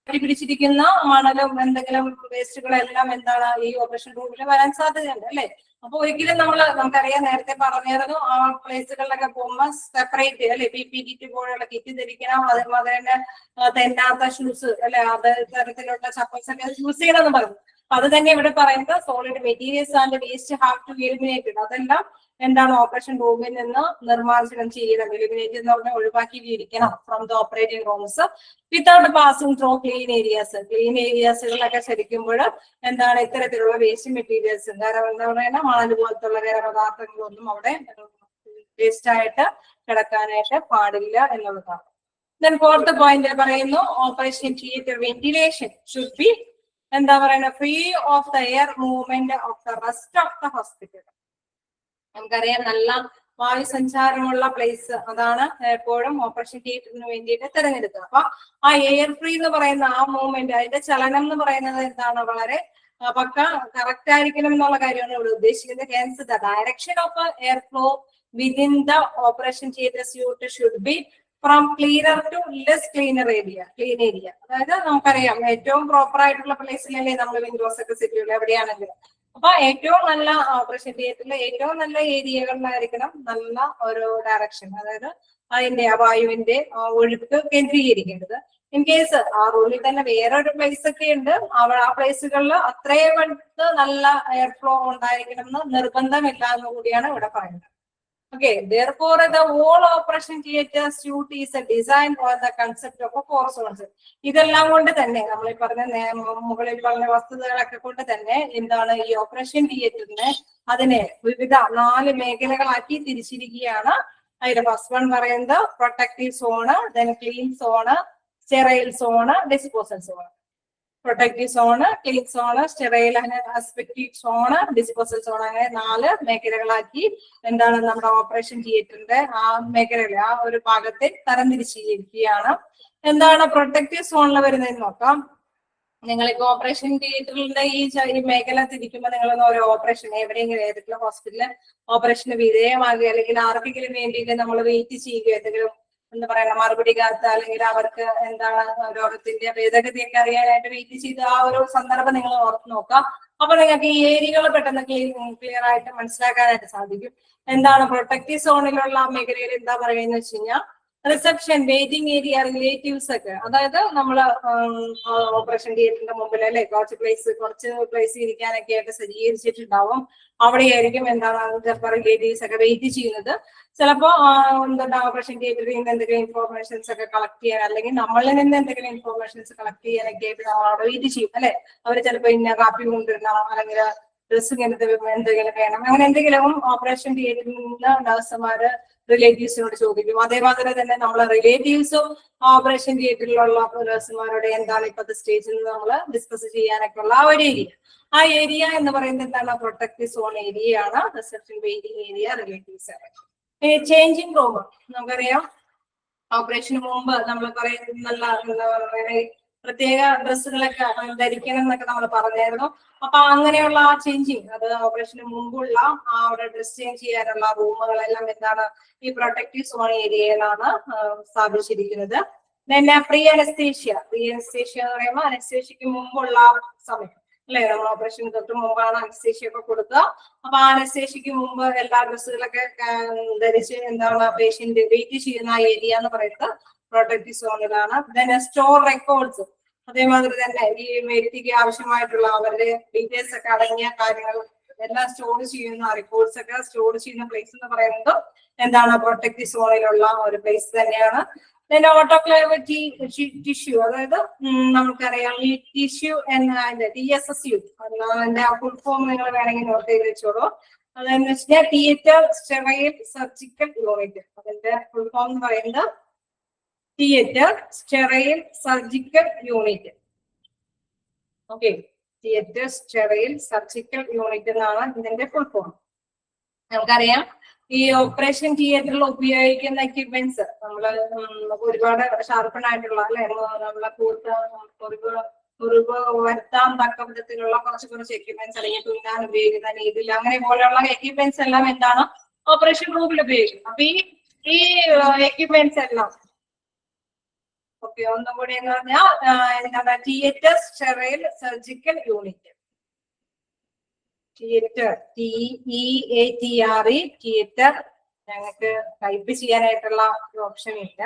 പിടിച്ചിരിക്കുന്ന മണലും എന്തെങ്കിലും വേസ്റ്റുകളെല്ലാം എന്താണ് ഈ ഓപ്പറേഷൻ റൂമിൽ വരാൻ സാധ്യതയുണ്ട് അല്ലെ. അപ്പൊ ഒരിക്കലും നമുക്കറിയാം, നേരത്തെ പറഞ്ഞിരുന്നു, ആ പ്ലേസുകളിലൊക്കെ പോകുമ്പോൾ സെപ്പറേറ്റ് അല്ലെ PPE കിറ്റ് പോലുള്ള കിറ്റ് ധരിക്കണം. അതേപോലെ തന്നെ തെന്നാത്ത ഷൂസ് അല്ലെ, അത് തരത്തിലുള്ള ചപ്പൽസ് ഒക്കെ യൂസ് ചെയ്യണമെന്ന് പറഞ്ഞു. അത് തന്നെ ഇവിടെ പറയുന്നത് solid materials and waste have to be eliminated. അതെല്ലാം എന്താണ് ഓപ്പറേഷൻ റൂമിൽ നിന്ന് നിർമ്മാർജ്ജനം ചെയ്യണം. എലിമിനേറ്റ് എന്ന് പറഞ്ഞാൽ ഒഴിവാക്കിയിരിക്കണം from the operating rooms without passing through clean areas. Clean ഏരിയാസുകളിലൊക്കെ ചലിക്കുമ്പോൾ എന്താണ് ഇത്തരത്തിലുള്ള വേസ്റ്റ് മെറ്റീരിയൽസ്, എന്താ പറയുക, മണൽ പോലത്തുള്ള ഖരപദാർത്ഥങ്ങളൊന്നും അവിടെ വേസ്റ്റ് ആയിട്ട് കിടക്കാനായിട്ട് പാടില്ല എന്നുള്ളതാണ്. ദെൻ ഫോർത്ത് പോയിന്റ് പറയുന്നു operation theatre ventilation should be എന്താ പറയുക free of the air movement of the rest of the hospital. നമുക്കറിയാം നല്ല വായു സഞ്ചാരമുള്ള പ്ലേസ് അതാണ് എപ്പോഴും ഓപ്പറേഷൻ തിയേറ്ററിന് വേണ്ടിയിട്ട് തിരഞ്ഞെടുക്കുക. അപ്പൊ ആ എയർ ഫ്രീ എന്ന് പറയുന്ന ആ മൂവ്മെന്റ്, അതിന്റെ ചലനം എന്ന് പറയുന്നത് എന്താണ് വളരെ പക്ക കറക്റ്റ് ആയിരിക്കണം എന്നുള്ള കാര്യമാണ് ഇവിടെ ഉദ്ദേശിക്കുന്നത്. Hence the direction of air flow within the operation theatre suit should be from cleaner to less cleaner area. Clean area അതായത് നമുക്കറിയാം ഏറ്റവും പ്രോപ്പർ ആയിട്ടുള്ള പ്ലേസിലല്ലേ നമ്മൾ വിൻഡോസ് ഒക്കെ സെറ്റ് ചെയ്യുള്ളൂ എവിടെയാണെങ്കിലും. അപ്പൊ ഏറ്റവും നല്ല ഓപ്പറേഷൻ തിയേറ്ററിലെ ഏറ്റവും നല്ല ഏരിയകളിലായിരിക്കണം നല്ല ഒരു ഡയറക്ഷൻ, അതായത് അതിന്റെ ആ വായുവിന്റെ ഒഴുക്ക് കേന്ദ്രീകരിക്കേണ്ടത്. ഇൻ കേസ് ആ റൂമിൽ തന്നെ വേറൊരു പ്ലേസ് ഒക്കെ ഉണ്ട്, ആ പ്ലേസുകളിൽ അത്രയും നല്ല എയർ ഫ്ലോ ഉണ്ടായിരിക്കണം എന്ന് നിർബന്ധമില്ല എന്ന് കൂടിയാണ് ഇവിടെ പറയുന്നത്. Okay, therefore the whole operation theater suite is a design for the concept of a four zones. ഇതെല്ലാം കൊണ്ട് തന്നെ നമ്മൾ ഈ പറഞ്ഞ മുകളിൽ പറഞ്ഞ വസ്തുതകളൊക്കെ കൊണ്ട് തന്നെ എന്താണ് ഈ ഓപ്പറേഷൻ തിയേറ്ററിനെ അതിനെ വിവിധ 4 മേഖലകളാക്കി തിരിച്ചിരിക്കുകയാണ്. അതിന്റെ ഫസ്റ്റ് വൺ പറയുന്നത് protective zone, then clean zone, sterile zone, disposal zone. Protective zone, clean zone, sterile aseptic zone, disposal zone, അങ്ങനെ 4 മേഖലകളാക്കി എന്താണ് നമ്മുടെ ഓപ്പറേഷൻ തിയേറ്ററിന്റെ ആ മേഖലകളെ ആ ഒരു ഭാഗത്തെ തരംതിരിച്ചിരിക്കുകയാണ്. എന്താണ് പ്രൊട്ടക്റ്റീവ് സോണിൽ വരുന്നതെന്ന് നോക്കാം. നിങ്ങളിപ്പോ ഓപ്പറേഷൻ തിയേറ്ററിന്റെ ഈ മേഖല തിരിക്കുമ്പോൾ നിങ്ങൾ ഒരു ഓപ്പറേഷൻ എവിടെയെങ്കിലും ഏതെങ്കിലും ഹോസ്പിറ്റലിൽ ഓപ്പറേഷന് വിധേയമാകുക അല്ലെങ്കിൽ ആർക്കെങ്കിലും വേണ്ടിയിട്ട് നമ്മൾ വെയിറ്റ് ചെയ്യുക, എന്തെങ്കിലും എന്താ പറയുക മറുപടി കാത്ത അല്ലെങ്കിൽ അവർക്ക് എന്താണ് രോഗത്തിന്റെ ഭേദഗതിയൊക്കെ അറിയാനായിട്ട് വെയിറ്റ് ചെയ്ത് ആ ഒരു സന്ദർഭം നിങ്ങൾ ഓർത്ത് നോക്കാം. അപ്പൊ നിങ്ങൾക്ക് ഈ ഏരിയകൾ പെട്ടെന്ന് ക്ലിയർ ആയിട്ട് മനസ്സിലാക്കാനായിട്ട് സാധിക്കും. എന്താണ് പ്രൊട്ടക്റ്റീവ് സോണിലുള്ള മേഖലയിൽ എന്താ പറയുന്നത് വെച്ച് കഴിഞ്ഞാൽ റിസപ്ഷൻ, വെയിറ്റിംഗ് ഏരിയ, റിലേറ്റീവ്സ് ഒക്കെ, അതായത് നമ്മള് ഓപ്പറേഷൻ തിയേറ്ററിന്റെ മുമ്പിൽ അല്ലെ കുറച്ച് പ്ലേസ് ഇരിക്കാനൊക്കെ ആയിട്ട് സജ്ജീകരിച്ചിട്ടുണ്ടാവും. അവിടെയായിരിക്കും എന്താണ് ചിലപ്പോൾ റിലേറ്റീവ്സ് ഒക്കെ വെയിറ്റ് ചെയ്യുന്നത്. ചിലപ്പോ എന്താ ഓപ്പറേഷൻ തിയേറ്ററിൽ നിന്ന് എന്തെങ്കിലും ഇൻഫോർമേഷൻസ് ഒക്കെ കളക്ട് ചെയ്യാൻ അല്ലെങ്കിൽ നമ്മളിൽ നിന്ന് എന്തെങ്കിലും ഇൻഫോർമേഷൻസ് കളക്ട് ചെയ്യാനൊക്കെ ആയിട്ട് നമ്മൾ അവിടെ വെയിറ്റ് ചെയ്യും അല്ലെ. അവര് ചിലപ്പോ ഇന്ന കാപ്പി കൊണ്ടുവരണം അല്ലെങ്കിൽ ഡ്രസ് ഇങ്ങനത്തെ എന്തെങ്കിലും വേണം, അങ്ങനെ എന്തെങ്കിലും ഓപ്പറേഷൻ തിയേറ്ററിൽ നിന്ന് നഴ്സുമാര് റിലേറ്റീവ്സിനോട് ചോദിക്കും. അതേമാതിരി തന്നെ നമ്മളെ റിലേറ്റീവ്സും ഓപ്പറേഷൻ തിയേറ്ററിലുള്ള നഴ്സുമാരോട് എന്താണ് ഇപ്പോഴത്തെ സ്റ്റേജിൽ നിന്ന് നമ്മൾ ഡിസ്കസ് ചെയ്യാനൊക്കെ ഉള്ള ആ ഒരു ഏരിയ. ആ ഏരിയ എന്ന് പറയുന്നത് എന്താണ് പ്രൊട്ടക്റ്റീവ് സോൺ ഏരിയ ആണ്. Reception, waiting area, relatives. Changing room നമുക്കറിയാം ഓപ്പറേഷന് മുമ്പ് നമ്മൾ കുറെ നല്ല എന്താ പറയുക പ്രത്യേക ഡ്രസ്സുകളൊക്കെ ധരിക്കണം എന്നൊക്കെ നമ്മൾ പറഞ്ഞായിരുന്നു. അപ്പൊ അങ്ങനെയുള്ള ആ ചേഞ്ചിങ്, അത് ഓപ്പറേഷന് മുമ്പുള്ള ആ അവിടെ ഡ്രസ് ചേഞ്ച് ചെയ്യാനുള്ള റൂമുകളെല്ലാം എന്താണ് ഈ പ്രൊട്ടക്റ്റീവ് സോൺ ഏരിയയിലാണ് സ്ഥാപിച്ചിരിക്കുന്നത്. പിന്നെ പ്രീ അനസ്തേഷ്യ എന്ന് പറയുമ്പോൾ അനസ്തേഷ്യക്ക് മുമ്പുള്ള സമയം, അല്ലെ? നമ്മൾ ഓപ്പറേഷന് തൊട്ട് മുമ്പാണ് അനസ്തേഷ്യ ഒക്കെ കൊടുക്കുക. അപ്പൊ ആ അനസ്തേഷ്യക്ക് മുമ്പ് എല്ലാ ഡ്രസ്സുകളൊക്കെ ധരിച്ച് എന്താണ് പേഷ്യന്റ് വെയിറ്റ് ചെയ്യുന്ന ആ ഏരിയ എന്ന് പറയുന്നത് പ്രൊട്ടക്റ്റീവ് സോണിലാണ്. ദെൻ സ്റ്റോർ റെക്കോർഡ്സ്, അതേമാതിരി തന്നെ ഈ വ്യക്തിക്ക് ആവശ്യമായിട്ടുള്ള അവരുടെ ഡീറ്റെയിൽസ് ഒക്കെ അടങ്ങിയ കാര്യങ്ങൾ എല്ലാം സ്റ്റോർ ചെയ്യുന്ന റിപ്പോർട്ട്സ് ഒക്കെ സ്റ്റോർ ചെയ്യുന്ന പ്ലേസ് എന്ന് പറയുന്നത് എന്താണ് പ്രൊട്ടക്റ്റീവ് സോണിലുള്ള ഒരു പ്ലേസ് തന്നെയാണ്. ഓട്ടോക്ലേവ് ടിഷ്യൂ, അതായത് നമുക്കറിയാം ഈ ടിഷ്യൂ എന്നതിന്റെ TSSU അതിന്റെ ഫുൾ ഫോം നിങ്ങൾ വേണമെങ്കിൽ നോട്ട് ചെയ്ത് വെച്ചോളൂ. അതെന്ന് വെച്ചാൽ തിയേറ്റർ സ്റ്റെറൈൽ സർജിക്കൽ യൂണിറ്റ്. അതിന്റെ ഫുൾ ഫോം എന്ന് പറയുന്നത് theatre sterile surgical unit. Okay, theatre sterile surgical unit എന്നാണ് ഇതിന്റെ ഫുൾ ഫോം. നമുക്കറിയാം ഈ ഓപ്പറേഷൻ തിയേറ്ററിൽ ഉപയോഗിക്കുന്ന എക്യുപ്മെന്റ്സ് നമ്മള് ഒരുപാട് ഷാർപ്പൺ ആയിട്ടുള്ള അല്ലെ, നമ്മളെ മുറിവ് വരുത്താൻ തക്ക വിധത്തിലുള്ള കുറച്ച് എക്യുപ്മെന്റ്സ് അല്ലെങ്കിൽ തുന്നാൻ ഉപയോഗിക്കുന്ന നീഡിൽ അങ്ങനെ പോലെയുള്ള എക്യുപ്മെന്റ്സ് എല്ലാം എന്താണ് ഓപ്പറേഷൻ റൂമിൽ ഉപയോഗിക്കുന്നത്. അപ്പൊ ഈ എക്യുപ്മെന്റ്സ് എല്ലാം ഓക്കെ ഒന്നും കൂടി എന്ന് പറഞ്ഞാൽ theatre sterile surgical unit. Theatre TEATRE theatre. ഞങ്ങൾക്ക് ടൈപ്പ് ചെയ്യാനായിട്ടുള്ള ഓപ്ഷൻ ഇല്ല,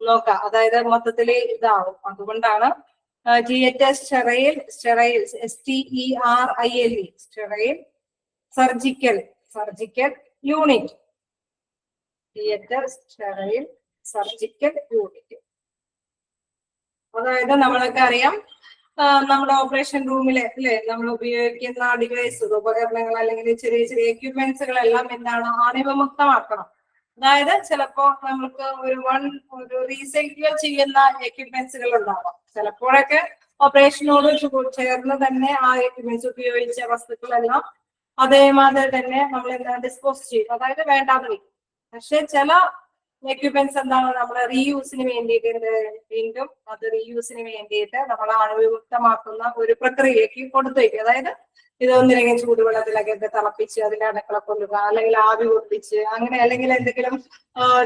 നോക്കാം. അതായത് മൊത്തത്തില് ഇതാവും, അതുകൊണ്ടാണ് theatre sterile STERILE sterile surgical unit. Theatre sterile surgical unit. അതായത് നമ്മളൊക്കെ അറിയാം നമ്മുടെ ഓപ്പറേഷൻ റൂമിലെ അല്ലെ നമ്മൾ ഉപയോഗിക്കുന്ന ഡിവൈസ് ഉപകരണങ്ങൾ അല്ലെങ്കിൽ ചെറിയ ചെറിയ എക്യുപ്മെന്റ്സുകളെല്ലാം എന്താണ് അണുവിമുക്തമാക്കണം. അതായത് ചിലപ്പോ നമുക്ക് ഒരു റീസൈക്കിൾ ചെയ്യുന്ന എക്യുപ്മെന്റ്സുകൾ ഉണ്ടാവാം. ചിലപ്പോഴൊക്കെ ഓപ്പറേഷനോട് ചേർന്ന് തന്നെ ആ എക്യുപ്മെന്റ്സ് ഉപയോഗിച്ച വസ്തുക്കളെല്ലാം അതേമാതിരി തന്നെ നമ്മൾ എന്താണ് ഡിസ്പോസ് ചെയ്യും, അതായത് വേണ്ടാതെ വയ്ക്കും. പക്ഷെ ചില എക്യുപ്മെന്റ്സ് എന്താണ് നമ്മുടെ റീയൂസിന് വേണ്ടിയിട്ട് വീണ്ടും അത് റീയൂസിന് വേണ്ടിയിട്ട് നമ്മൾ അണുവിമുക്തമാക്കുന്ന ഒരു പ്രക്രിയക്ക് കൊടുത്തേക്കും. അതായത് ഇതൊന്നില്ലെങ്കിൽ ചൂടുവെള്ളത്തിലൊക്കെ തിളപ്പിച്ച് അതിന്റെ അണുക്കളെ കൊല്ലുക, അല്ലെങ്കിൽ ആവി ഒപ്പിച്ച് അങ്ങനെ, അല്ലെങ്കിൽ എന്തെങ്കിലും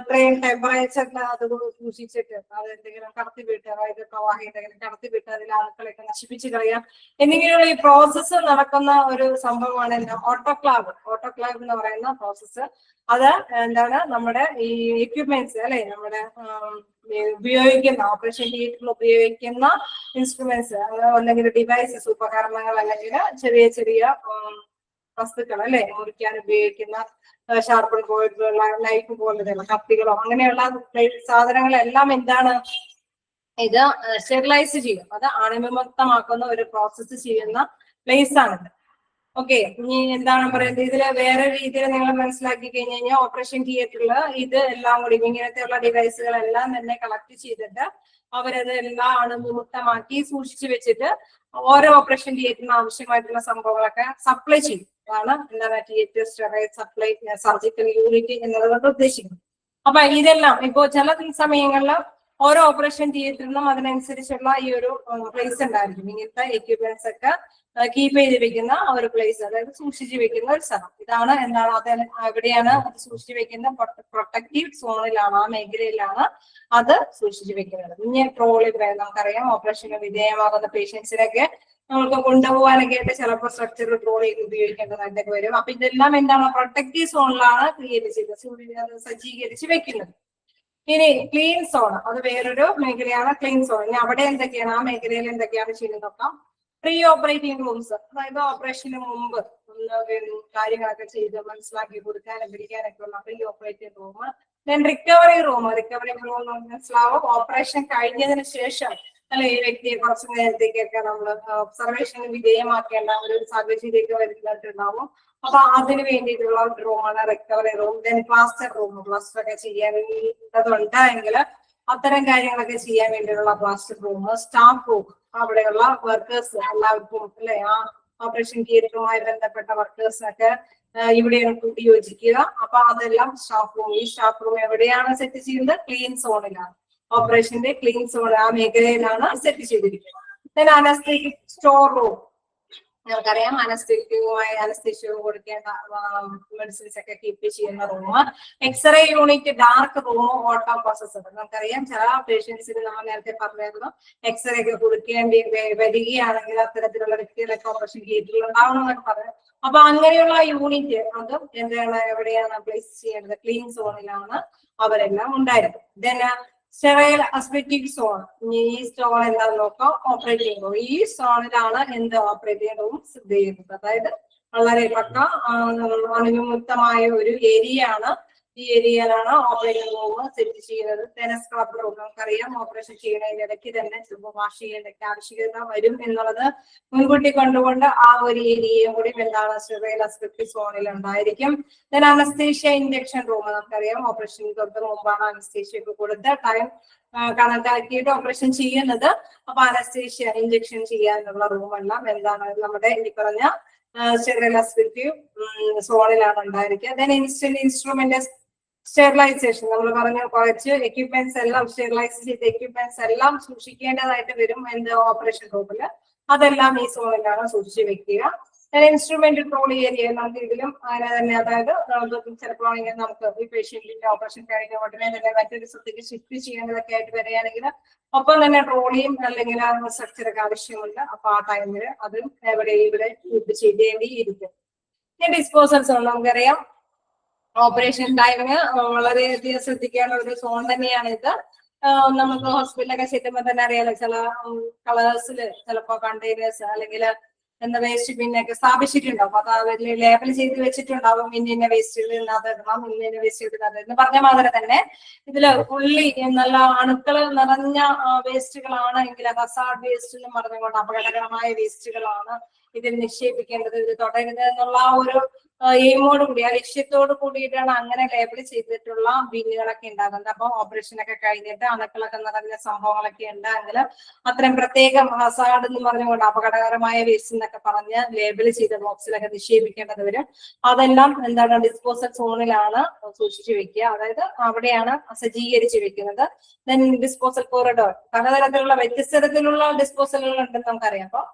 ട്രെയിൻ ടെമ്പറേച്ചറിൽ അത് സൂക്ഷിച്ചിട്ട് അത് എന്തെങ്കിലും കടത്തിവിട്ട്, അതായത് പ്രവാഹി എന്തെങ്കിലും കടത്തിവിട്ട് അതിലെ അണുക്കളൊക്കെ നശിപ്പിച്ച് കളയാം. എന്നിങ്ങനെയുള്ള ഈ പ്രോസസ്സ് നടക്കുന്ന ഒരു സംഭവമാണ് എന്താ ഓട്ടോക്ലാവ് എന്ന് പറയുന്ന പ്രോസസ്സ്. അത് എന്താണ് നമ്മുടെ ഈ എക്യുപ്മെന്റ്സ് അല്ലെ, നമ്മുടെ ഉപയോഗിക്കുന്ന ഓപ്പറേഷൻ തിയേറ്ററിൽ ഉപയോഗിക്കുന്ന ഇൻസ്ട്രുമെന്റ്സ് അല്ലെങ്കിൽ ഡിവൈസസ് ഉപകരണങ്ങൾ അല്ലെങ്കിൽ ചെറിയ ചെറിയ വസ്തുക്കൾ അല്ലെ, മുറിക്കാൻ ഉപയോഗിക്കുന്ന ഷാർപ്പൺ പോയിട്ടുള്ള നൈഫ് പോലത്തെയുള്ള കത്തികളോ അങ്ങനെയുള്ള സാധനങ്ങളെല്ലാം എന്താണ് ഇത് സ്റ്റെറിലൈസ് ചെയ്യും. അത് അണുവിമുക്തമാക്കുന്ന ഒരു പ്രോസസ്സ് ചെയ്യുന്ന പ്ലേസ് ആണിത്. ഓക്കെ, ഇനി എന്താണ് പറയുന്നത്, ഇതില് വേറെ രീതിയിൽ നിങ്ങൾ മനസ്സിലാക്കി കഴിഞ്ഞു കഴിഞ്ഞാൽ ഓപ്പറേഷൻ തിയേറ്ററിൽ ഇത് എല്ലാം കൂടി ഇങ്ങനത്തെയുള്ള ഡിവൈസുകളെല്ലാം തന്നെ കളക്ട് ചെയ്തിട്ട് അവരത് എല്ലാം അണുവിമുക്തമാക്കി സൂക്ഷിച്ചു വെച്ചിട്ട് ഓരോ ഓപ്പറേഷൻ തിയേറ്ററിന് ആവശ്യമായിട്ടുള്ള സംഭവങ്ങളൊക്കെ സപ്ലൈ ചെയ്യും. അതാണ് എന്താണ് theatre sterile supply surgical unit എന്നതുകൊണ്ട് ഉദ്ദേശിക്കുന്നത്. അപ്പൊ ഇതെല്ലാം ഇപ്പോ ചില സമയങ്ങളിൽ ഓരോ ഓപ്പറേഷൻ തിയേറ്ററിനും അതിനനുസരിച്ചുള്ള ഈ ഒരു പ്ലേസ് ഉണ്ടായിരിക്കും. ഇങ്ങനത്തെ എക്യുപ്മെന്റ്സ് ഒക്കെ കീപ്പ് ചെയ്ത് വെക്കുന്ന ഒരു പ്ലേസ്, അതായത് സൂക്ഷിച്ചു വെക്കുന്ന ഒരു സ്ഥലം. ഇതാണ് എന്താണ് അത് എവിടെയാണ് അത് സൂക്ഷിച്ചു വെക്കുന്ന പ്രൊട്ടക്റ്റീവ് സോണിലാണ്, ആ മേഖലയിലാണ് അത് സൂക്ഷിച്ചു വെക്കുന്നത്. ഇനി ട്രോളി നമുക്കറിയാം ഓപ്പറേഷന് വിധേയമാകുന്ന പേഷ്യൻസിനൊക്കെ നമുക്ക് കൊണ്ടുപോകാനൊക്കെ ആയിട്ട് ചിലപ്പോൾ സ്ട്രക്ചർ ട്രോളി ഉപയോഗിക്കേണ്ടതായിട്ടൊക്കെ വരും. അപ്പൊ ഇതെല്ലാം എന്താണ് പ്രൊട്ടക്റ്റീവ് സോണിലാണ് ക്രിയേറ്റ് ചെയ്ത് സജ്ജീകരിച്ച് വെക്കുന്നത്. ഇനി ക്ലീൻ സോൺ, അത് വേറൊരു മേഖലയാണ് ക്ലീൻ സോൺ. ഇനി അവിടെ എന്തൊക്കെയാണ്, ആ മേഖലയിൽ എന്തൊക്കെയാണ് ചെയ്യുന്നത് നോക്കാം. പ്രീ ഓപ്പറേറ്റിംഗ് റൂംസ്, അതായത് ഓപ്പറേഷന് മുമ്പ് കാര്യങ്ങളൊക്കെ ചെയ്ത് മനസ്സിലാക്കി കൊടുക്കാനും പിടിക്കാനൊക്കെ ഉള്ള pre operating room. Then recovery room മനസ്സിലാവും ഓപ്പറേഷൻ കഴിഞ്ഞതിന് ശേഷം അല്ലെ ഈ വ്യക്തിയെ കുറച്ച് നേരത്തേക്കൊക്കെ നമ്മൾ ഒബ്സർവേഷന് വിധേയമാക്കേണ്ട ഒരു സാഹചര്യമൊക്കെ വരുന്നിട്ടുണ്ടാവും. അപ്പൊ അതിന് വേണ്ടിയിട്ടുള്ള റൂമാണ് recovery room. Then plaster room, plaster ഒക്കെ ചെയ്യാൻ വേണ്ടിയിട്ടുണ്ടെങ്കിൽ അത്തരം കാര്യങ്ങളൊക്കെ ചെയ്യാൻ വേണ്ടിയിട്ടുള്ള പ്ലാസ്റ്റർ റൂം. സ്റ്റാഫ് റൂം, അവിടെയുള്ള വർക്കേഴ്സ് എല്ലാവർക്കും അല്ലെ ആ ഓപ്പറേഷൻ തിയേറ്ററുമായി ബന്ധപ്പെട്ട വർക്കേഴ്സിനൊക്കെ ഇവിടെയാണ് കൂട്ടി യോജിക്കുക. അപ്പൊ അതെല്ലാം സ്റ്റാഫ് റൂം. ഈ സ്റ്റാഫ് റൂം എവിടെയാണ് സെറ്റ് ചെയ്യുന്നത്? ക്ലീൻ സോണിലാണ്, ഓപ്പറേഷന്റെ ക്ലീൻ സോൺ ആ മേഖലയിലാണ് സെറ്റ് ചെയ്തിരിക്കുന്നത്. ദെൻ അനസ്തേറ്റിക് സ്റ്റോർ റൂം, നമുക്കറിയാം അനസ്തീഷ്യവും കൊടുക്കേണ്ട മെഡിസിൻസ് ഒക്കെ കീപ്പ് ചെയ്യുന്ന room. X-ray unit, dark room, auto processor. നമുക്കറിയാം ചില പേഷ്യൻസിന് നമ്മൾ നേരത്തെ പറഞ്ഞിരുന്നു എക്സ്റേ ഒക്കെ കൊടുക്കേണ്ടി വരികയാണെങ്കിൽ അത്തരത്തിലുള്ള വ്യക്തികളൊക്കെ ഓപ്പറേഷൻ തിയേറ്ററിൽ ഉണ്ടാവണം എന്നൊക്കെ പറഞ്ഞു. അപ്പൊ അങ്ങനെയുള്ള യൂണിറ്റ് അതും എന്താണ് എവിടെയാണ് പ്ലേസ് ചെയ്യേണ്ടത്? ക്ലീൻ സോണിലാണ് അവരെല്ലാം ഉണ്ടായിരുന്നത്. Then sterile aseptic zone. ഈ സോൺ എന്താന്ന് നോക്കാം, ഓപ്പറേറ്റിംഗ് റൂം. ഈ സോണിലാണ് എന്ത് ഓപ്പറേറ്റിംഗ് റൂം സ്ഥിതി ചെയ്യുന്നത്. അതായത് വളരെ പക്ക അണുവിമുക്തമായ ഒരു ഏരിയ ആണ്. ഈ ഏരിയയിലാണ് ഓപ്പറേറ്റിംഗ് റൂം സെറ്റ് ചെയ്യുന്നത്. Scrub room. നമുക്കറിയാം ഓപ്പറേഷൻ ചെയ്യുന്നതിന്റെ ഇടയ്ക്ക് തന്നെ ചിലപ്പോൾ വാഷ് ചെയ്യേണ്ട ആവശ്യകത വരും എന്നുള്ളത് മുൻകൂട്ടി കണ്ടുകൊണ്ട് ആ ഒരു ഏരിയയും കൂടി എന്താണ് സ്റ്റെറൈൽ അസ്പെക്റ്റിക് സോണിൽ ഉണ്ടായിരിക്കും. Then anaesthesia injection room. നമുക്കറിയാം ഓപ്പറേഷൻ തൊട്ട് മുമ്പാണ് അനസ്തീഷ്യ ഒക്കെ കൊടുത്ത് ടൈം കണക്കാക്കിയിട്ട് ഓപ്പറേഷൻ ചെയ്യുന്നത്. അപ്പൊ അനസ്തീഷ്യ ഇൻജക്ഷൻ ചെയ്യാനുള്ള റൂമെല്ലാം എന്താണ് നമ്മുടെ ഈ പറഞ്ഞ സ്റ്റെറൈൽ അസ്പെക്റ്റീവ് സോണിലാണ് ഉണ്ടായിരിക്കുക. Then instrument sterilisation. നമ്മൾ പറഞ്ഞു കുറച്ച് എക്യുപ്മെന്റ്സ് എല്ലാം സ്റ്റെറിലൈസ് ചെയ്ത എക്യുപ്മെന്റ്സ് എല്ലാം സൂക്ഷിക്കേണ്ടതായിട്ട് വരും എന്ത് ഓപ്പറേഷൻ റൂമിൽ. അതെല്ലാം ഈ സോണിലാണ് സൂക്ഷിച്ചു വെക്കുക. ഇൻസ്ട്രുമെന്റ് ട്രോളി ഏരിയ നമുക്ക് ഇതിലും അങ്ങനെ തന്നെ, അതായത് ചിലപ്പോൾ നമുക്ക് ഈ പേഷ്യന്റിന്റെ ഓപ്പറേഷൻ കഴിഞ്ഞ ഉടനെ തന്നെ മറ്റൊരു സ്ഥലത്തേക്ക് ഷിഫ്റ്റ് ചെയ്യേണ്ടതൊക്കെ ആയിട്ട് വരികയാണെങ്കിൽ ഒപ്പം തന്നെ ട്രോളിയും അല്ലെങ്കിൽ സ്ട്രക്ചറൊക്കെ ആവശ്യമുണ്ട്. അപ്പൊ ആ ടൈമിൽ അതും ഇവിടെ യൂസ് ചെയ്യേണ്ടിയിരിക്കും. ഡിസ്പോസൽസ് നമുക്കറിയാം ഓപ്പറേഷൻ ടൈമിന് വളരെയധികം ശ്രദ്ധിക്കേണ്ട ഒരു സോൺ തന്നെയാണ് ഇത്. നമുക്ക് ഹോസ്പിറ്റലൊക്കെ ചെല്ലുമ്പോൾ തന്നെ അറിയാലോ ചില കളേഴ്സിൽ ചിലപ്പോ കണ്ടെയ്നേഴ്സ് അല്ലെങ്കിൽ എന്താ വേസ്റ്റ് ബിന്നൊക്കെ സ്ഥാപിച്ചിട്ടുണ്ടാവും. അപ്പൊ അതിൽ ലേബൽ ചെയ്ത് വെച്ചിട്ടുണ്ടാവും ഇന്ന വേസ്റ്റ് ഇതിനകത്ത് ഇടണം, ഇന്ന വേസ്റ്റ് ഇതിനകത്ത് എന്ന് പറഞ്ഞ മാതിരി തന്നെ ഇതില് ഉള്ളി നല്ല അണുക്കൾ നിറഞ്ഞ വേസ്റ്റുകളാണ് എങ്കിൽ ഹസാർഡ് വേസ്റ്റ് എന്ന് പറഞ്ഞുകൊണ്ട് അപകടകരമായ വേസ്റ്റുകളാണ് ഇതിൽ നിക്ഷേപിക്കേണ്ടത്, ഇത് തുടരുന്നത് എന്നുള്ള ആ ഒരു എയിമോട് കൂടി ആ ലക്ഷ്യത്തോട് കൂടിയിട്ടാണ് അങ്ങനെ ലേബിൾ ചെയ്തിട്ടുള്ള ബിന്നുകളൊക്കെ ഉണ്ടാകുന്നത്. അപ്പൊ ഓപ്പറേഷനൊക്കെ കഴിഞ്ഞിട്ട് അണുക്കളൊക്കെ നിറഞ്ഞ സംഭവങ്ങളൊക്കെ ഉണ്ടെങ്കിൽ അത്രയും പ്രത്യേകം ഹസാർഡ് എന്ന് പറഞ്ഞുകൊണ്ട് അപകടകരമായ വേസ്റ്റ് എന്നൊക്കെ പറഞ്ഞ് ലേബിൾ ചെയ്ത ബോക്സിലൊക്കെ നിക്ഷേപിക്കേണ്ടത് വരും. അതെല്ലാം എന്താണ് ഡിസ്പോസൽ സോണിലാണ് സൂക്ഷിച്ചു വെക്കുക, അതായത് അവിടെയാണ് സജ്ജീകരിച്ച് വെക്കുന്നത്. Then disposal corridor. പലതരത്തിലുള്ള വ്യത്യസ്ത തരത്തിലുള്ള ഡിസ്പോസലുകൾ ഉണ്ടെന്ന് നമുക്കറിയാം. അപ്പൊ